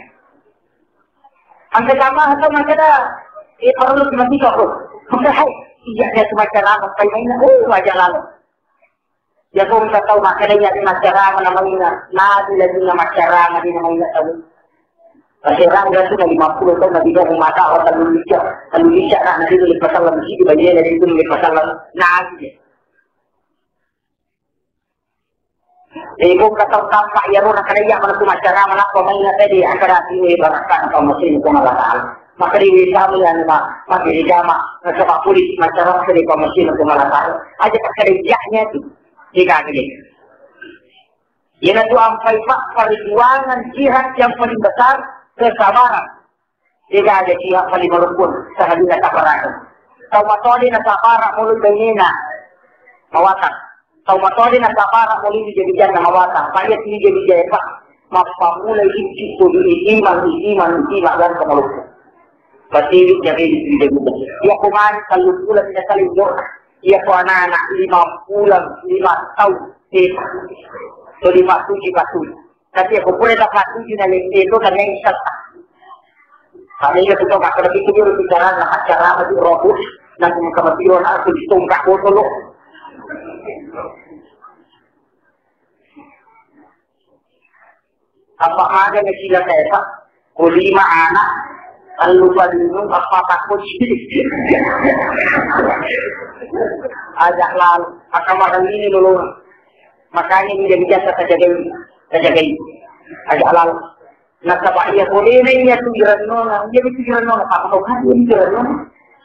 Ang kasama hato magkada perlu mati ko. Magkahay iya dia sumacara magpamay na wajah lalo. Ya kung tahu makanya di masyarakat namanya nadi lagi na masyarakat di namanya tahu. Kasi rangga itu 50 tahun na bigyan ng mata o talulisya na nandito ulit pasalang sisi bagian dari itu ulit pasalang nadi. Kung kataw tampak yaro na kanaya man ku masyarakat na ko may na tadi antara ini barakan atau mesin ko malakaan. Makariwi sa amin yan magirigama na sa papulis masyarakat sa ko mesin ko malakaan. Aja pakarigya itu. Jika gini, yan itu ang perjuangan jihad yang paling besar kesabaran. Jika ada jihad paling merukun sa halina sabaran. Tawatoli na sabara mulut benina mawatan. Tawatoli na sabara mulut dijadikan na mawatan. Payat ini jadi jaya mapamulay itu iman dan kemelukun. Pasti jadi dia kuman kalukulan na kalinyo. Ia po anak-anak 5 tahun so 57 kasi ako po na patuloy na ito kanya isa kami na ito makalabit ko yung pisaran na acara mag-robot na kung kamatiyo na ako ditong kakutulo apa ada na sila kaya o 5 anak ang lupa dino papatakot ajak lalu akan makan ini dulu makanya menjadi jasa terjagai ajak lalu nasabah ia boleh ya tujuan nona dia tujuan nona apa kau kan dia tujuan nona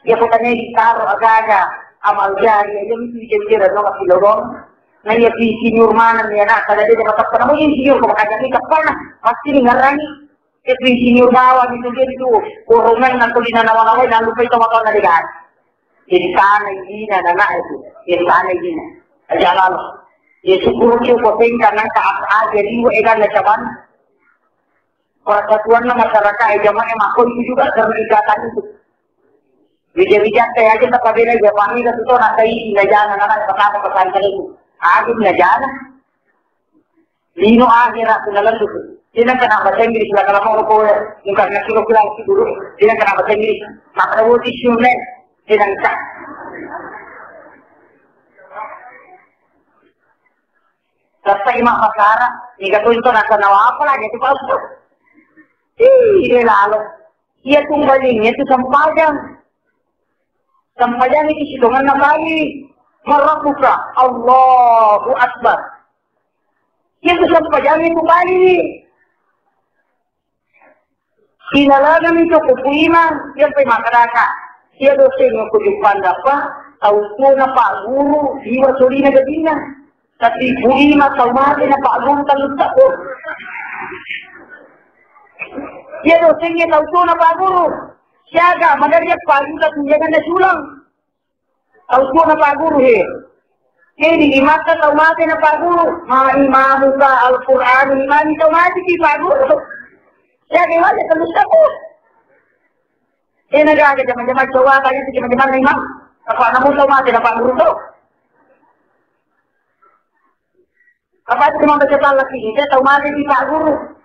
dia bukannya ditaruh agak amal jari dia tujuan nona filodon nah ia di senior mana nih anak kada dia dapat kenapa ini senior kau makanya ini kapan pasti ngarani itu senior bawa gitu dia itu korongan nanti dinanawan dan lupa itu waktu nanti kan. Jadi sana gina na itu, jadi sana gina. Jalan, jadi syukur kita kopeng karena saat jadi egan na caban. Persatuan na masyarakat jamaah emakon itu juga terikatan itu. Bija-bija saya aja tak pada Jepang ini itu nak kai najana nak pertama pertama itu. Agak najana. Lino akhirat kenalan itu. Dia kena bahasa Inggris lah kalau mau kau bukan nak kilo dulu. Dia kena bahasa Inggris. Maka वो isu ni. Sedangkan Kata Imam Basara, jika itu nasa nawa apa lagi itu palsu. Dia lalu, ia tunggalinya itu sampajang itu hitungan lagi. Merabuka Allahu Akbar. Itu sampajang itu balik. Kinalagan itu kupuiman, yang pemakaraka. Ia dosen yang kujupan dapat, tahu na Pak Guru, jiwa suri na gadina. Tapi buima tahu mati na Pak Guru talutak ko. Ia dosen yang tahu na Pak Guru. Siaga, madariak Pak Guru tunjangan na sulang. Tahu na Pak Guru he. Ini imata tahu mati na Pak Guru. Imamu ka Al-Quran, imami tahu mati ki Pak Guru. Siaga, wala talutak ko. Nagaga jaman-jaman coba kayo sa jaman-jaman na imam. Kapag namusaw mati na Pak Guru to. Kapag naman baca laki kita, tahu mati di Pak Guru.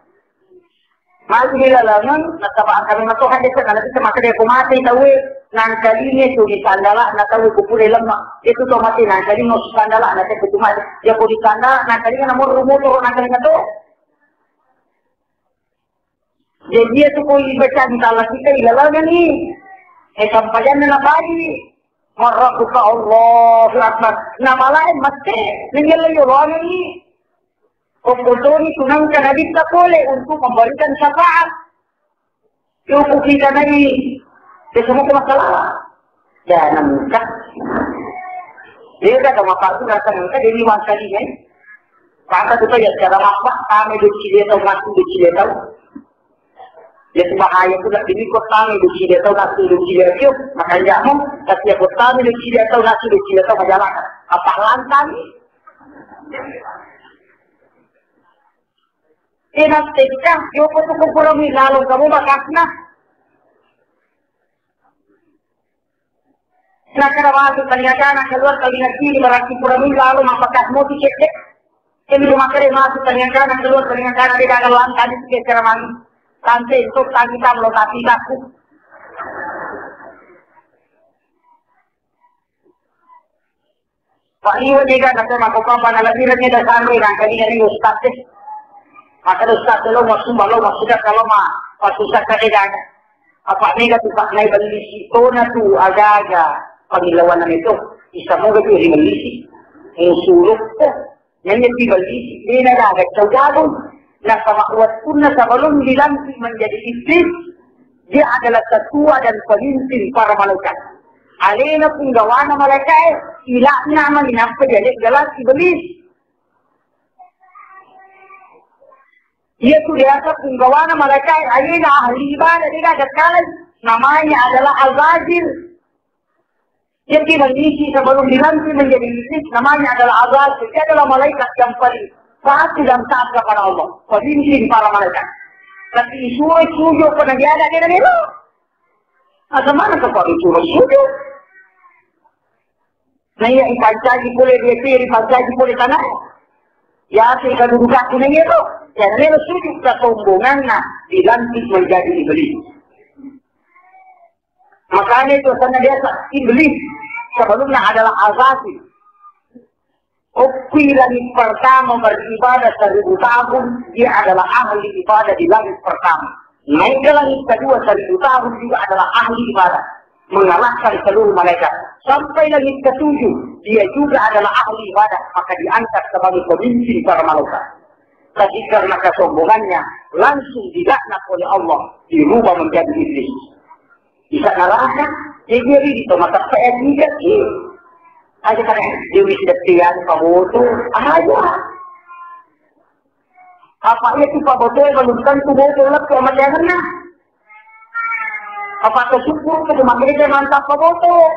Mahal nilalangan, natabaan kami matuhan dito, nalasit sa makadaya kumati, tahu nang kalinya itu di sandala, na tahu kupulay lamang. Ito to mati, nang kalinya sa sandala, na tayo kutumati. Diya po di sandala, nang kalinya na rumuturo, nang kalinya to. Jadi dia tu kau ibaca kalau kita ilalangan ni, sampajan na bali, marabuka Allahu Akbar. Nama lain mesti ninggalayo ilalangan ni. Kung ni tunang ka na dito kole untuk memberikan syafaat. Yung kita na ni, semua masalah. Jangan mudah. Dia kata mapak tu datang kita jadi wasa ni kan. Kata tu ya secara mapak kami duci dia tahu nasi duci dia tahu. Dia tu bahaya tu nak diri kau kami duci dia tahu nasi duci dia tahu. Maka jamu tapi aku kami duci dia tahu nasi duci dia tahu majalah. Apa lantan? Enak tekah, yo pun tu pulang ni lalu kamu makan na. Nakarawa tu tanyakan nak keluar kali nanti berarti pulang ni lalu makan mau dicek. Ini rumah kerja masuk tanyakan nak keluar tanyakan ada dalam lantai di keraman. Santai untuk kita melokasi aku. Pak Iwan juga nak makan apa lagi lagi dah sampai nak kali ni ustaz deh. Maka ustaz kalau masuk malu maksudnya kalau mah ustaz kerja apa ni kat pak naik beli itu tu agak-agak panggilawan itu bisa mau ke beli beli musuh yang dibeli ini ada kejauhan nah sama kuat pun sebelum dilantik menjadi iblis dia adalah ketua dan pemimpin para malaikat. Alena penggawana malaikat ilahnya menginap jadi jelas iblis. Dia tu biasa penggawana malaikat alena ahli ibadah dia sekali namanya adalah Al-Ghazir. Jadi mengisi sebelum dilantik menjadi iblis namanya adalah Al-Ghazir. Dia adalah malaikat yang paling pasti dan taat kepada Allah. Pemimpin para malaikat. Tapi isu-isu pernah dia ada dia. Ada mana kepada isu-isu? Nah ya ipacaji boleh dia pilih, ipacaji boleh tanah. Ya sehingga dudukan kuningnya itu. Ya dia setuju kesombongannya dilantik menjadi iblis. Makanya itu karena dia iblis sebelumnya adalah Al-Ghazir. Ukti langit pertama beribadah 1000 tahun, dia adalah ahli ibadah di langit pertama. Naik ke langit kedua 1000 tahun juga adalah ahli ibadah. Mengalahkan seluruh malaikat. Sampai langit ke-7, dia juga adalah ahli ibadah. Maka diangkat sebagai pemimpin para malaikat. Tapi karena kesombongannya, langsung dilaknat oleh Allah. Dirubah menjadi iblis. Bisa ngalahkan, dia diri itu mata PS juga. Aja kan dia bisa tiang kaboto aja. Apa itu kaboto yang menunjukkan tubuh gelap ke macam mana? Apa kesyukur ke rumah kerja mantap kaboto?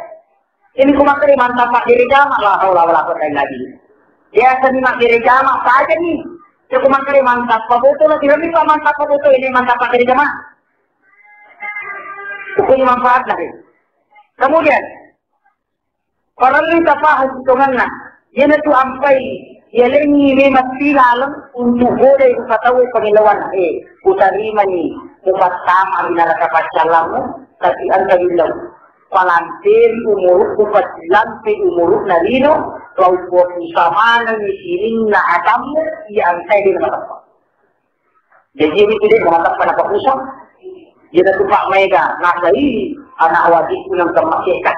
Ini rumah kerja mantap pak diri jamaah lah Allah lakukan lagi. Dia senang diri jamaah saja nih. Rumah kerja mantap kaboto lah tidak bisa mantap kaboto ini mantap pak diri jamaah. Itu manfaat lagi. Kemudian orang ini paham hitungannya. Yan itu sampai yalengi may magsilalang untuk boleh katawi Panginoon utarima ni upatama minalakapatsyalam mo kasi ang kabilaw palantiri umuruk upatlampi umuruk na rino lau po sama ng isiling na atam mo iya ang tayo din matapa. Jadi itu dia mengatakan apa pusat. Dia tu Pak Mega nasai anak wajib ng kemasyarakat.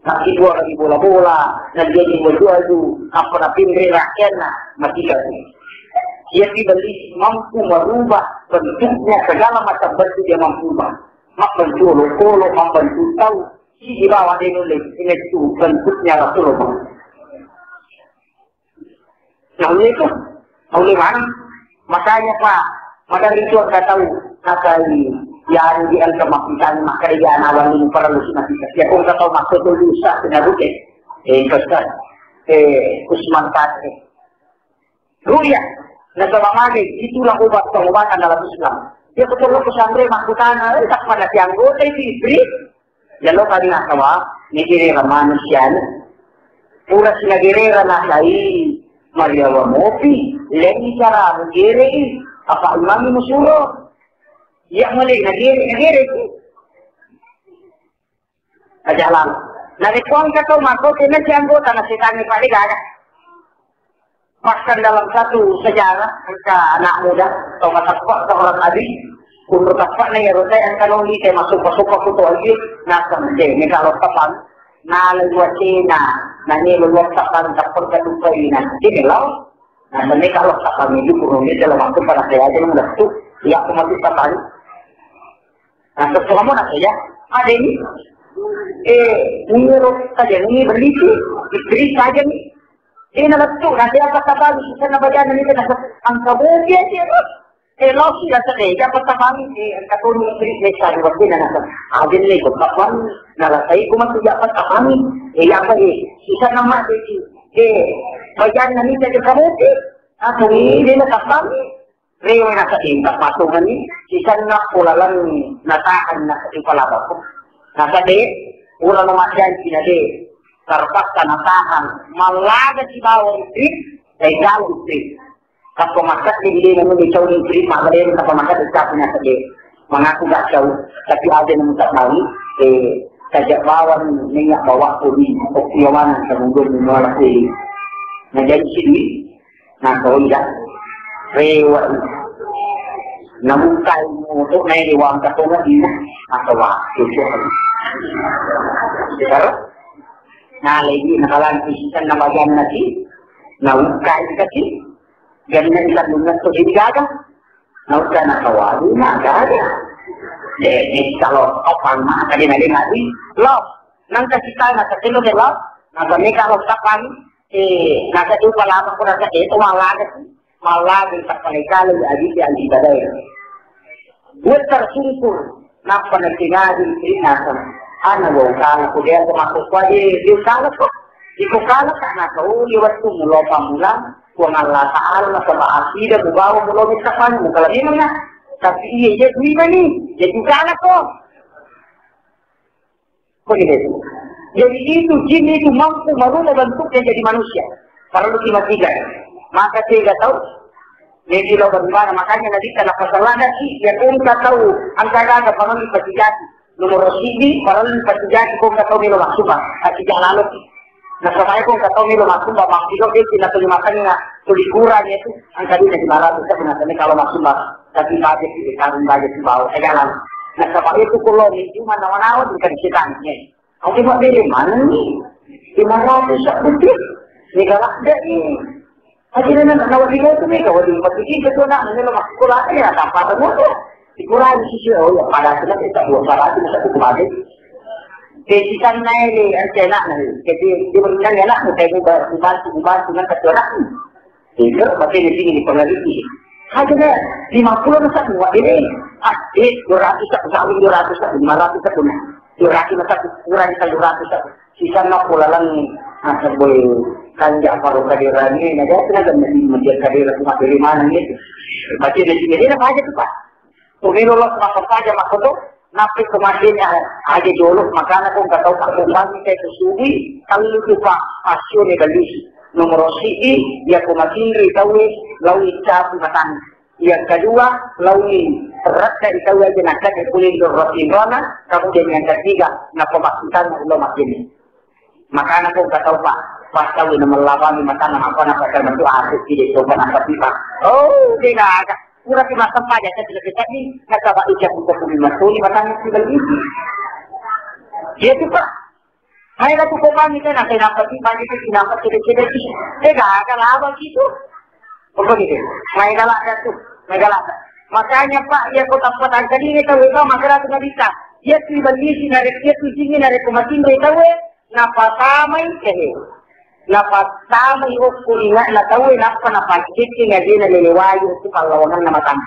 Maki dua lagi bola-bola, dan dia jual tu apa nak pinggir rakyat nak mati lagi. Dia dibeli mampu merubah bentuknya segala macam bentuk dia mampu ubah. Mak bentuk lokolo, mak bentuk tahu. Si di bawah dia nulis ini tu bentuknya Rasulullah. Nah itu, oleh mana? Makanya Pak, maka itu saya tahu nakali. Yang di al-kemakitan makarya awal ini para lusinasi. Ya kung kataw maksutuloy sa sinabuti. Kastan. Usman Kate. Ruya. Nagkamangagay. Itulang ubat pangubatan dalam Islam. Dia betul ko sa Andre makutan. Itak pada tiyang gotay tibri. Yalo kali nakawa. Nigirera manusyan. Pura sinagirera na say Maria Wamopi. Lengi cara magiri. Apa imami musulo. Yang mulai nagiri ajalan. Narikuang kata mako kena anggota na si Tani Paligaga. Paskan dalam satu sejarah ke anak muda atau matakpak atau orang tadi untuk takpak na yaro tayo ang kanong ite masuk-masuk ko to lagi nasa mende ni kalau kapan na lagwasina na nilulwak sa kantakpag kalupayinan. Sinilaw na ni kalau sa kami puno ni dalam waktu para kaya ng lastu iya ko matutatan. Nah, sesuatu mana saja ada ini Menurut saja ini berliku, istri saja ni. Nalastu, nanti apa tabang, isa na bayan nito na ang kabuya siya. Losi na sa kaya, dapat tabang, ang katulong istri na sa wag din na nasa. Agin na ito, kapwan, nalasay ko matuya pa tabang. Apa isa naman, bayan na nito na kabuya. At hindi na tabang. Reo na sa impak patungan ni, isa na kulalang nataan na sa ipalabas ko. Nasa di, ulang naman yan sinadi. Terpas tanah malaga si bawang trip dari dalam trip. Kalau masak di dia namun dicau di trip maka dia tak masak dekat punya saja. Mengaku tak jauh tapi ada yang tak tahu. Sajak bawang minyak bawa puli oksiawan kemudian menolak di. Nah jadi sini, nah kau lihat rewat. Namun kalau untuk naik di wang katongan ini atau waktu sekarang. Nah, lagi nakalan isisan na bayan natin, naukay kasi, ganyan ilang lungan to hinigaga, naukay nakawali na agaga. Kalau opang mga kadinali natin, love, nang kasita na sa tilo de love, nagamika love tapan, nasa tupa lamang ko na sa ito, malagay sa panikalo, adi baday. Wala sungkul, na panatinadin, nasan, nagawa ka ko diyan masuk ko yung kalat ko. Iko kalat na ko liwat ko mulo pa mula kung Allah Ta'ala na sa maasida bubawa mulo ni kapan mo kalabino na. Tapi iya jadi ni jadi kalat ko. Jadi itu jin itu mampu merubah bentuknya jadi manusia. Kalau cuma tiga, maka tiga tahu. Jadi lo bagaimana makanya nanti karena kesalahan sih yang kita tahu antara ada pengen investigasi. Nomor CD, parang patijaki kung kataw nilo maksumba, at siya lalot. Nasamay kung kataw nilo maksumba, maksumba, pinatulimakan nga, tulikuran niya ito, ang kanina di marami sa pinatani kalau maksumba, tapi budget, karong budget si Bao, kaya lang, nasamay ito kulo, hindi man namanawad, hindi kanisitan niya. Ang di mabili, mana ni? Di marami sa putik, ni galakda ni. At yun na, nawagin mo ito, may kawagin matigil, ito na, nilo maksula, kaya tapatan mo ito. Sigurado siya, para sila kita buat para sila sa kumabit. Kasi kan na ang tela na, kasi di ba nila nila, kung tayo ba, ubas ng katurak. Ito, pati nila ni pangaliti. Kaya na, 50 na sa buwan din eh. At 200 sa, sabi 200 sa, 500 sa kuna. 200 na sa, kurang sa 200 sa. Sisa na pula lang, sa boy, kanya paru kadiran ni, nagaya na menjadi kadiran sa mapilimanan nito. Pati nila na kaya ito pa. Tuminulos masuk saja maksud napi kematian aja jolok makanya kung kataw kakumbang kay kusubi kalau lupa pasyon ni galis nomor CD ya kumatindri tawi lawi cap matan yang kedua lawi berat dari tawi aja nakak kuling rotimana kemudian yang ketiga na pemaksitan ulo makin makanya kung kataw pa pasawi na malawang mata na apa na pakal bentuk asik di coba apa tiba oh tidak ada pura masam saja saya tidak bisa ni nak bawa ijab untuk masuk matanya sudah ini. Dia tu pak. Hai lah tu kau ni kan nak dapat ni bagi tu dapat tidak sih. Agak lama gitu. Apa gitu? Mai galak tu, mai galak. Makanya pak ya kau tak patah tadi ni tahu kau makara tu bisa. Dia tu beli si nare dia tu jingin nare kumatin dia tahu. Napa tamai kehe. Napatama yung kulinga na tawin apa na pagkiti nga din na liliwayo sa kalawangan na matang.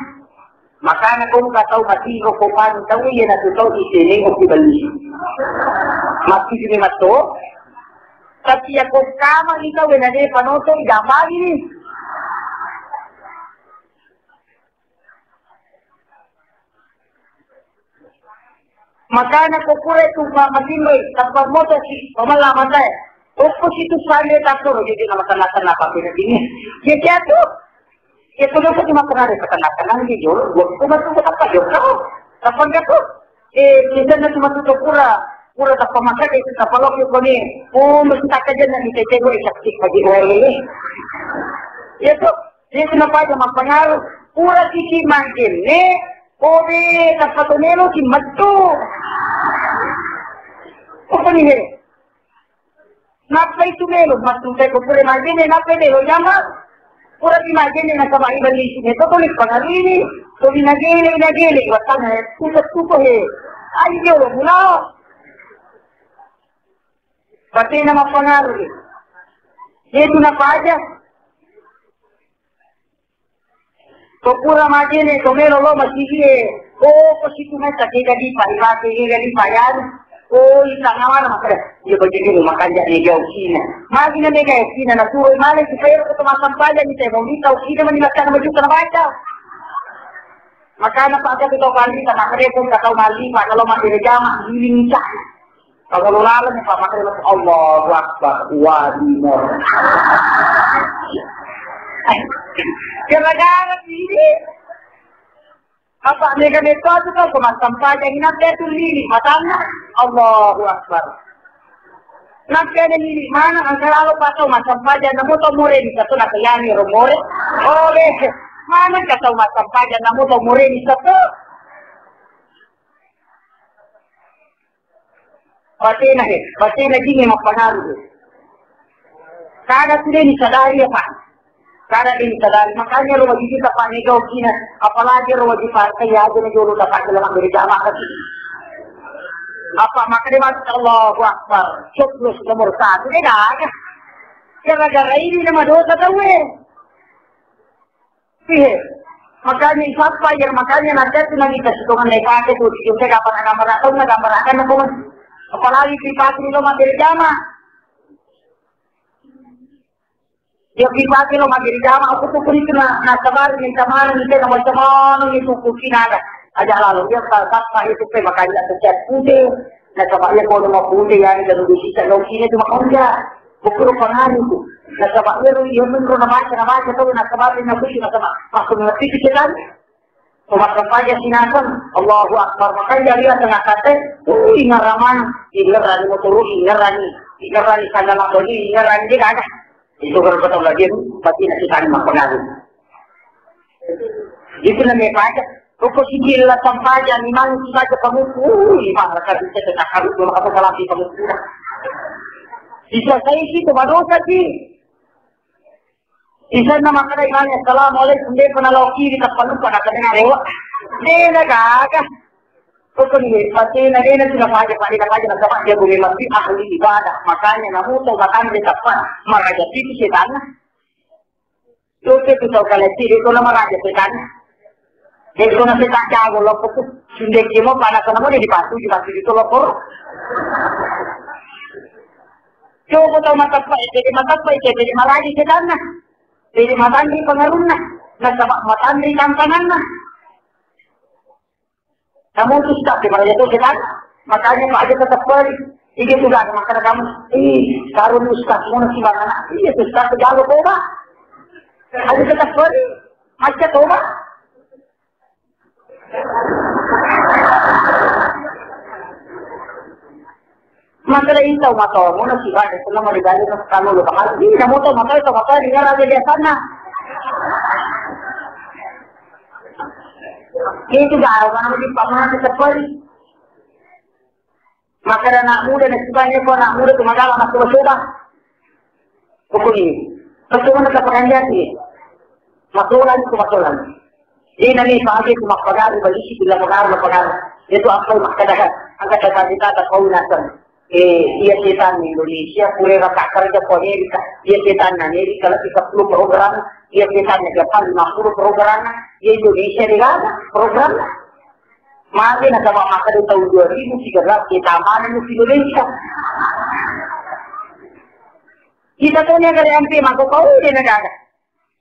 Maka na kung kataw matigo ko pa ng tawin yan na tutaw isining o kibali. Makisini mato. Kasi ako kamang ikaw na din panotong damagi ni. Maka na kukure kung mamatinoy kapag mo to si pamalaman tayo. Opo situ sali takuro jadi nama tanah-tanah papir ini. Ya jatuh. Ya sudah cuma pernah ada tanah-tanah di jol. Gua cuma tuh apa jol kau? Kapan jatuh? Kita nanti cuma tuh pura tak pemakai itu tak palok yuk ni. Oh mesti tak kerja nanti kita gue sakit pagi gue ini. Ya tuh. Dia kenapa aja mak pengaruh? Pura sisi makin ni. Oh ni tak patunelo si matu. Apa ni? Napa itu melo, maksudnya ko pura magini, napa melo, llama, pura di magini na kamay balisin ito, tulis pangarini, so binagili, watang puso he, ay yo, mula, pati na mapangaruh. Itu napa aja. Topura majene, tomero lo masih oh positu macam jadi payar. Oh, isang naman makanya dia begini makan jadi jauh sini. Magi na mega sini na suruh malah supaya kita masampajan ni saya mau tahu sini menilakkan baju kena baca. Maka na pada kita kali sama kerepun kata mali pak kalau masih jamaah lincah. Kalau lalu ni pak makanya Allahu Akbar wadimor. Gara-gara ini apa mereka betul tu kau masampajan ini nanti tu lili matanya. Allahu Akbar. Nanti ada lili mana antara lo pasau masampajan namu to more ni satu nak yani romore. Oleh mana kata masampajan namu to more ni satu. Pati na gini mapangaruh. Kada sudah disadari apa? Kada disadari. Makanya lo wajib kita panigaw kina. Apalagi lo wajib partai aja na jolo dapat dalam berjamaah kasi. Apa makanya masuk Allahu Akbar. Syukur nomor 1. Ini dah. Gara-gara ini nama dosa tahu makanya siapa yang makanya nanti itu nanti kesukaan mereka itu kita kapan gambar akan apalagi privasi lo materi jama ya privasi lo materi jama aku tuh itu na kabar ni kemana ni kita macam itu kucing ada aja lalu dia kalau itu pe makanya terjadi putih na kabarnya kalau mau putih ya itu bisa lo ini cuma kerja bukan pengaruh itu na kabarnya yang menurut nama tahu na kabarnya na kucing na kabar masuk ngerti kita Umat kepada sinasan, Allahu Akbar. Makanya dia tengah kata, ngaraman, ingarani motoru, ingarani sandala beli, ingarani dia ada. Itu kalau betul lagi, pasti nanti kami makanannya. Itu namanya baca. Kau sikil lah sampaja, memang saja kamu, memang mereka bisa tetap kalau kamu salah di kamu sudah. Bisa saya sih, dosa sih. Isa na makana imanya assalamualaikum de panalaw kiri ta palupa na kadena rewa de na gaga ko ni pati na de na sila paja na sama dia bumi mati ahli ibadah makanya namuto makan de tapan maraja titi setan to ke to kala tiri to na maraja setan de ko na setan jago lo ko sinde kimo pana kana mo di patu itu lo por coba to matapa ite maraja setan na jadi matandri pengaruh na, matandri tantangan na. Kamu itu sudah dimana itu kita, makanya Pak Aja tetap beri. Ini sudah makanya kamu, karun ustaz mau nasi mana? Iya ustaz jago toba. Aja tetap beri, macam toba. Makanya itu motor, mana sih kan? Selama di garis kamu lupa kali. Ini motor tinggal aja di sana. Ini juga orang di pamanah seperti. Makanya anak muda dan sebagainya kau anak muda cuma dalam masuk coba. Pukul ini, percuma nak pekerjaan ni. Masulan. Ini nanti pagi cuma pegang, berisi bila pegang. Itu apa makanya angkat kita tak kau nasan. Iya setan Indonesia, pura tak kerja Amerika, iya setan Amerika lagi 10 program, iya setan Jepang 50 program, iya Indonesia ada program. Mati nak sama maka di tahun 2013 kita mana di Indonesia. Kita tuh negara MP maka kau di negara.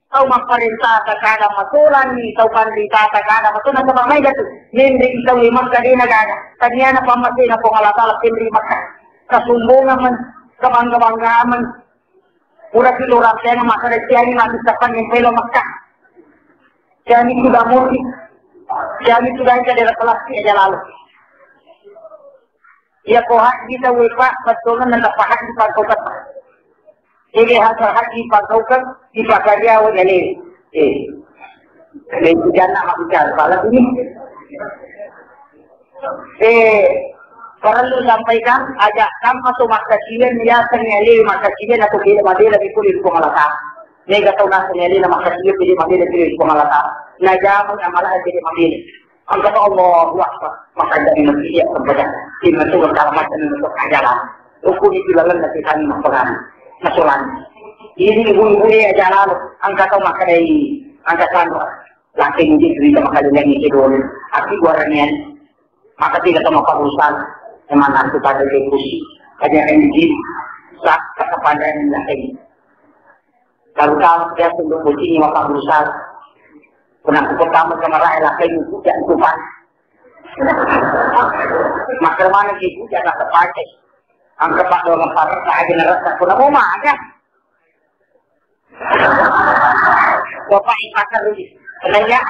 Tahu mak perintah takada masulan ni, tahu perintah takada masulan sama mai jatuh. Nendri kita memang di negara. Tadinya apa masih nak pengalatala sendiri maka. Kasumbungan, kebanggaan, udah kilurang saya maka ini masih depan yang pelo maka. Jadi sudah murni, jadi sudah ada kelas aja lalu. Ya kohak kita wipa betulnya nak pahak di pagkaukan. Jadi hasil hak di pagkaukan di pakarya wajali. Jadi jangan nak bicara malam ini. Perlu sampaikan ajak kamu masuk makasian ya senyali makasian atau bila madela di kulit pengalatan. Nega tahu nak senyali nama makasian di madela di pengalatan. Najamu amalah di madela. Angkat Allah Akbar maka dari manusia kepada di masuk kalamat dan untuk ajaran. Ukur itilalan na kita ni mapagan. Masulan. Ini ibu-ibu aja lalu. Angkat tau makadai. Angkat tau. Laki hindi cerita makadai ni sidon. Aki guaranian. Maka tidak tau makarusan. Emang nanti pada diskusi. Kaya hindi. Sak kepadaan laki. Kalau kamu dia sunduk kucing makarusan. Kung pertama sa marahil kayo yung dyan tupan. Makarama ng ibu dyan nasa party. Ang kapatid ng parang sa akin na rasa ko na umaga. Wapa ipakalulis. Kalaya.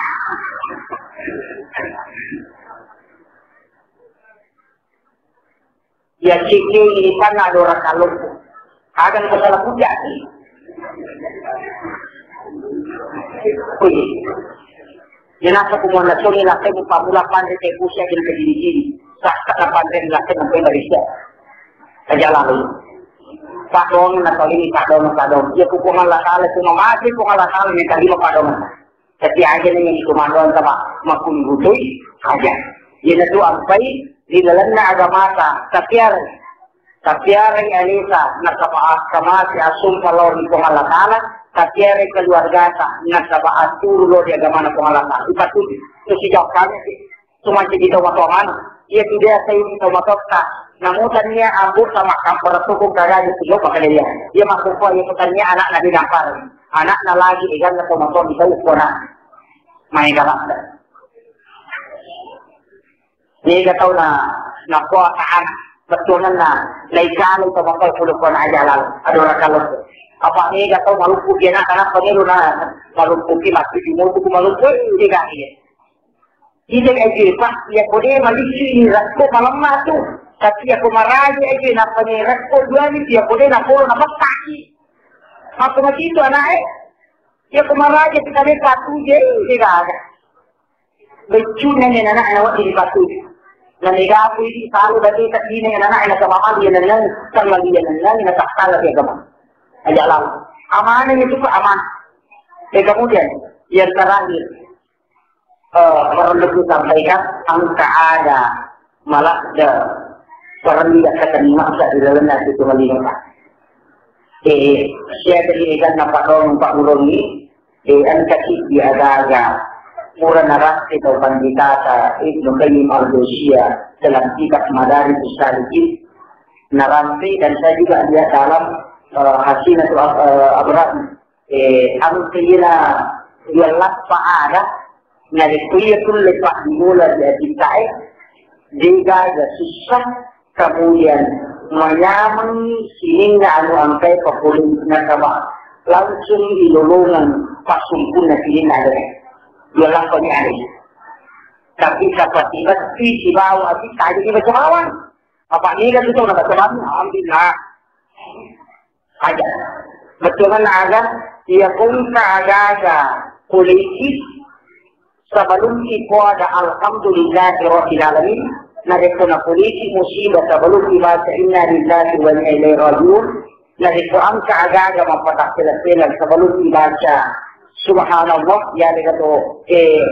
Ya cikli ilipan na adora kalong. Agan ko sa lapudya. Uy. Yan nasa kumulasyon nila kayo pamulapan rin kayo siya din kadiligin. Sa katapan rin nila kayo ng pinarisya. Kaya lalo. Padong na tali ni padong. Iya ko kung alasala, kung mamati kung alasala, may kalima padong. Kasi aja na yung ikumandoan sa makungutoy. Kaya. Yan na ito ang pay, nilalan na agamata, Kapiyaring Elisa, nakapaas kamasi asum kalor ni kung alasala, Kapiyaring keluarga nakapaas tulo di agama na kung alasala. Ipatuloy. So sigaw kami, sumansi dito matoman. Iya tidak sa yung ito matokta. Namutan niya abot sa makamparatukong kagaya silo pakalaya. Iya makukuha yung niya anak na dinampar. Anak na lagi igan na tumaton ito upo na. May galak na. Hindi ka na nakuha sa anak. Betulan na laikanin tumaton pulo ko na ajalal. Adora kalot. Apa ini ka malumpu dia na karena pemilu na malumpu ki masih dimutu ku malumpu hindi ka iya. Hindi aja pak ya kode malisi ini rakko malamma tu. Tapi aku maraji aja na rakko dua ni dia kode na pol na pataki. Apa macam itu anak ya kumaraji kita ni patu je tidak ada. Becu ni anak awak di patu. Na nega aku ini selalu dari tak ini anak anak sama dia nan sama dia nan na takal dia agama. Aja lalu. Amanah itu aman. Kemudian yang terakhir perlu sampaikan angka ada malah ada orang tidak akan maksa di dalam nasi itu melihat. Saya berikan nampak Pak Guru ini angka di ada pura narasi atau bandita Ibnu Qayyim al-Jauziyah dalam kitab Madarij as-Salikin narasi dan saya juga lihat dalam Hasinatul Abrar ang kaya yalat pa ada na kulitul lepas mula dari tae jika ada susah kemudian menyaman sehingga angkai populis nakaba langsung dilolongan pasumpun na sila ada yalang panyari tapi seperti si bawa si tadi di bacawan apa ni kan itu nak bacawan alhamdulillah aja betul kan ada ia pun ada polisi sebelum itu ada alhamdulillah rabbil alamin narikuna polisi musibah sebelum dibaca inna lillahi wa inna ilaihi rajiun narikuna angka aga mempatahkan sebelum dibaca subhanallah ya itu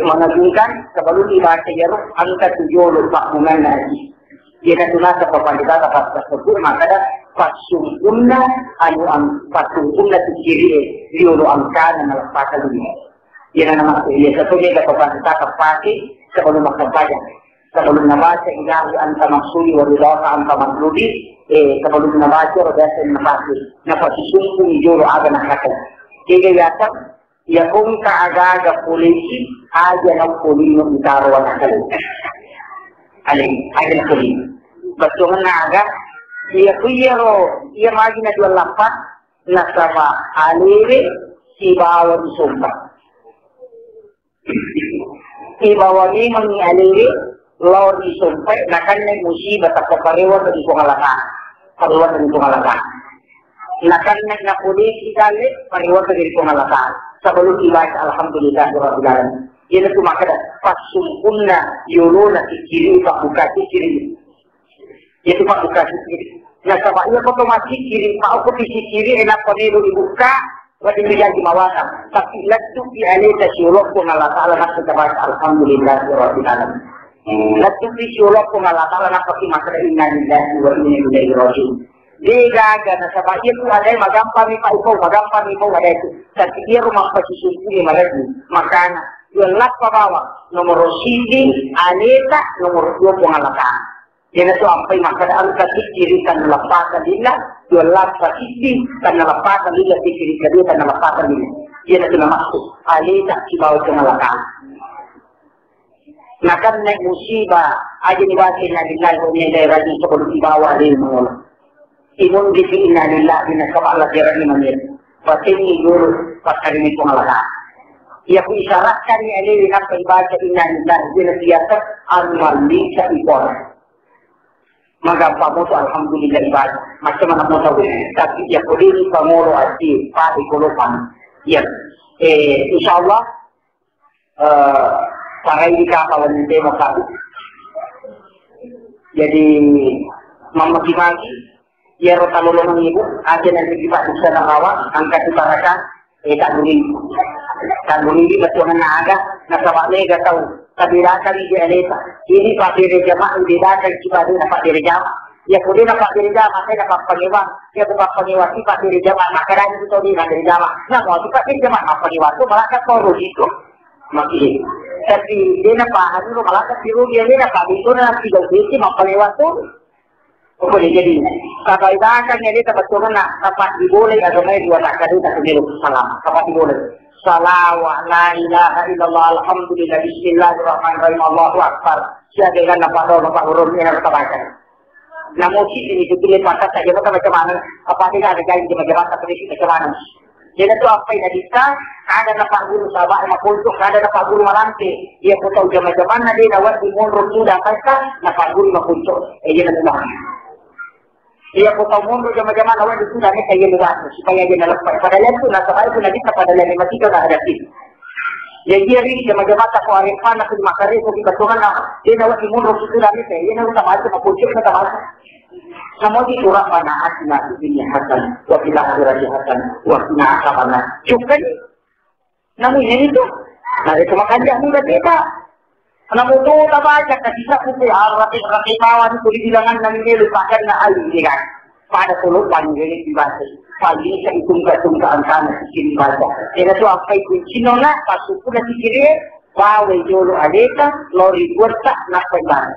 menunjukkan sebelum dibaca ya angka 7 pakungan lagi jika tunasa papandita dapat tersebut maka ada pasungkunna anu pasungkunna tikiri liulu angka na nalapatan dunia. Yan ang naman iya sa tuloy na papandita kapati sebelum magkabayan. Sebelum nabaca ilahi anta maksudi wa ridaka anta makludi sebelum nabaca rodasa napasi napasisungkun ijuro aga na kakal. Kaya yata ya kung kaaga polisi aja ng polino itaro na kakal. Aling polisi. Betul na aga iya kuyero iya magi na 28 na sama alire si bawa di sumpah si bawa ni mangi alire law di sumpah na kanay musibah at kapariwan di kungalaka na kanay na polisi dali pariwan di kungalaka sebelum ibadah alhamdulillah rabbil alamin yan itu makada pasungkunna yuluna kiri pak buka kiri itu pak buka kiri. Nah sama iya otomatis kiri pak posisi kiri enak pemilu dibuka wajib menjadi mawatan. Tapi latu di alita syulok pun Allah Taala nak terbaik alhamdulillah rabbil alamin. Latu di syulok pun Allah Taala nak pakai makna inna lillahi wa inna ilaihi rajiun. Di gaga na sa bayan ko ada magampang ni paupo, magampang ni po ada itu. Sa tiyo rumah pasisumpuni malagi, makana yung pa bawa, nomor sidi, aleta, nomor 2 pangalataan. Yan ito ang pay makadaan katikiri kan nalapatan nila, yung pa sidi, kan nalapatan nila, tikiri ka kan nalapatan nila. Yan ito na maksud, aleta, sibaw pangalataan. Nakan na musibah, aja nibasin na nilay ko niya daerah di sa kong ibawa rin mga Imun di inna lillahi na kapala dirani manir. Patini guru pagkarinig kong alala. Ia ku isyaratkan ni aliwi na paibaca inna lillahi bila siyakat ang mali sa ipon. Magampa mo to alhamdulillah ibadah. Macam mana mo tahu. Tapi ia ku dini pangoro ati pa ikulupan. Ya. Insyaallah para ika kawan demo kami. Jadi memaki-maki ya rota lolongan ibu, aja nanti kita bisa nawawak, angkat utarakan, tak bunyi betulan naga, nasabak lega tahu, tabirakan di aleta, ini pak diri jamaah, didakan kita dulu pak diri jamaah, ya kemudian pak diri jamaah, saya dapat pengiwan, ya dapat pengiwan, pak diri jamaah, makanan itu di diri jamaah, nah mau pak diri jamaah, pengiwan itu malah kan korus itu, makin, tapi dia nampak, itu malah kan biru dia nampak, itu nanti jadi pengiwan itu. Oke, jadi kalau kita akan jadi teman-teman dapat diboleh atau may dua tak kali tak keliru salam dapat diboleh salawat la ilaha illallah alhamdulillah bismillahirrahmanirrahim Allahu akbar siagaan dapat dapat huruf ini harus baca. Namun ini dipilih mata saja macam mana apa tidak ada gaya di majelis macam mana. Jadi itu apa yang kita ada dapat guru sahabat yang kultuk ada dapat guru malanti dia tahu macam mana dia dapat dimulur sudah mereka dapat guru kultuk jadi nampak. Ia potong mundur jama-jama lawan itu sudah saya lihat supaya dia lepas. Padahal itu nak sampai pun lagi pada lain mati tu dah ada sih. Jadi dia ini jama-jama tak kau arifan nak dimakari tu kita tuan nak dia nak mundur sudah ni saya dia nak sama macam pucuk nak sama. Semua di surah mana asna dunia hasan wa fil akhirati hasan wa qina adzabannar. Cukup. Namun ini tu. Nah itu makanya mudah beda. Namun tu tak baca kisah putih Rafi Bawan itu dibilangan nang ini lupakan na ali kan. Pada pulau panjang di bahasa. Pagi saya hitung angka sini baca. Jadi tu apa itu Cina pas suku dah kiri bawa jolo adeka lori buat nak pegang.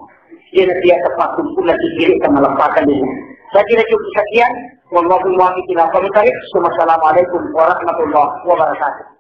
Jadi dia tepat suku dah kiri sama lepaskan ini. Saya kira cukup sekian. Wallahualam kita komentar. Wassalamualaikum warahmatullahi wabarakatuh.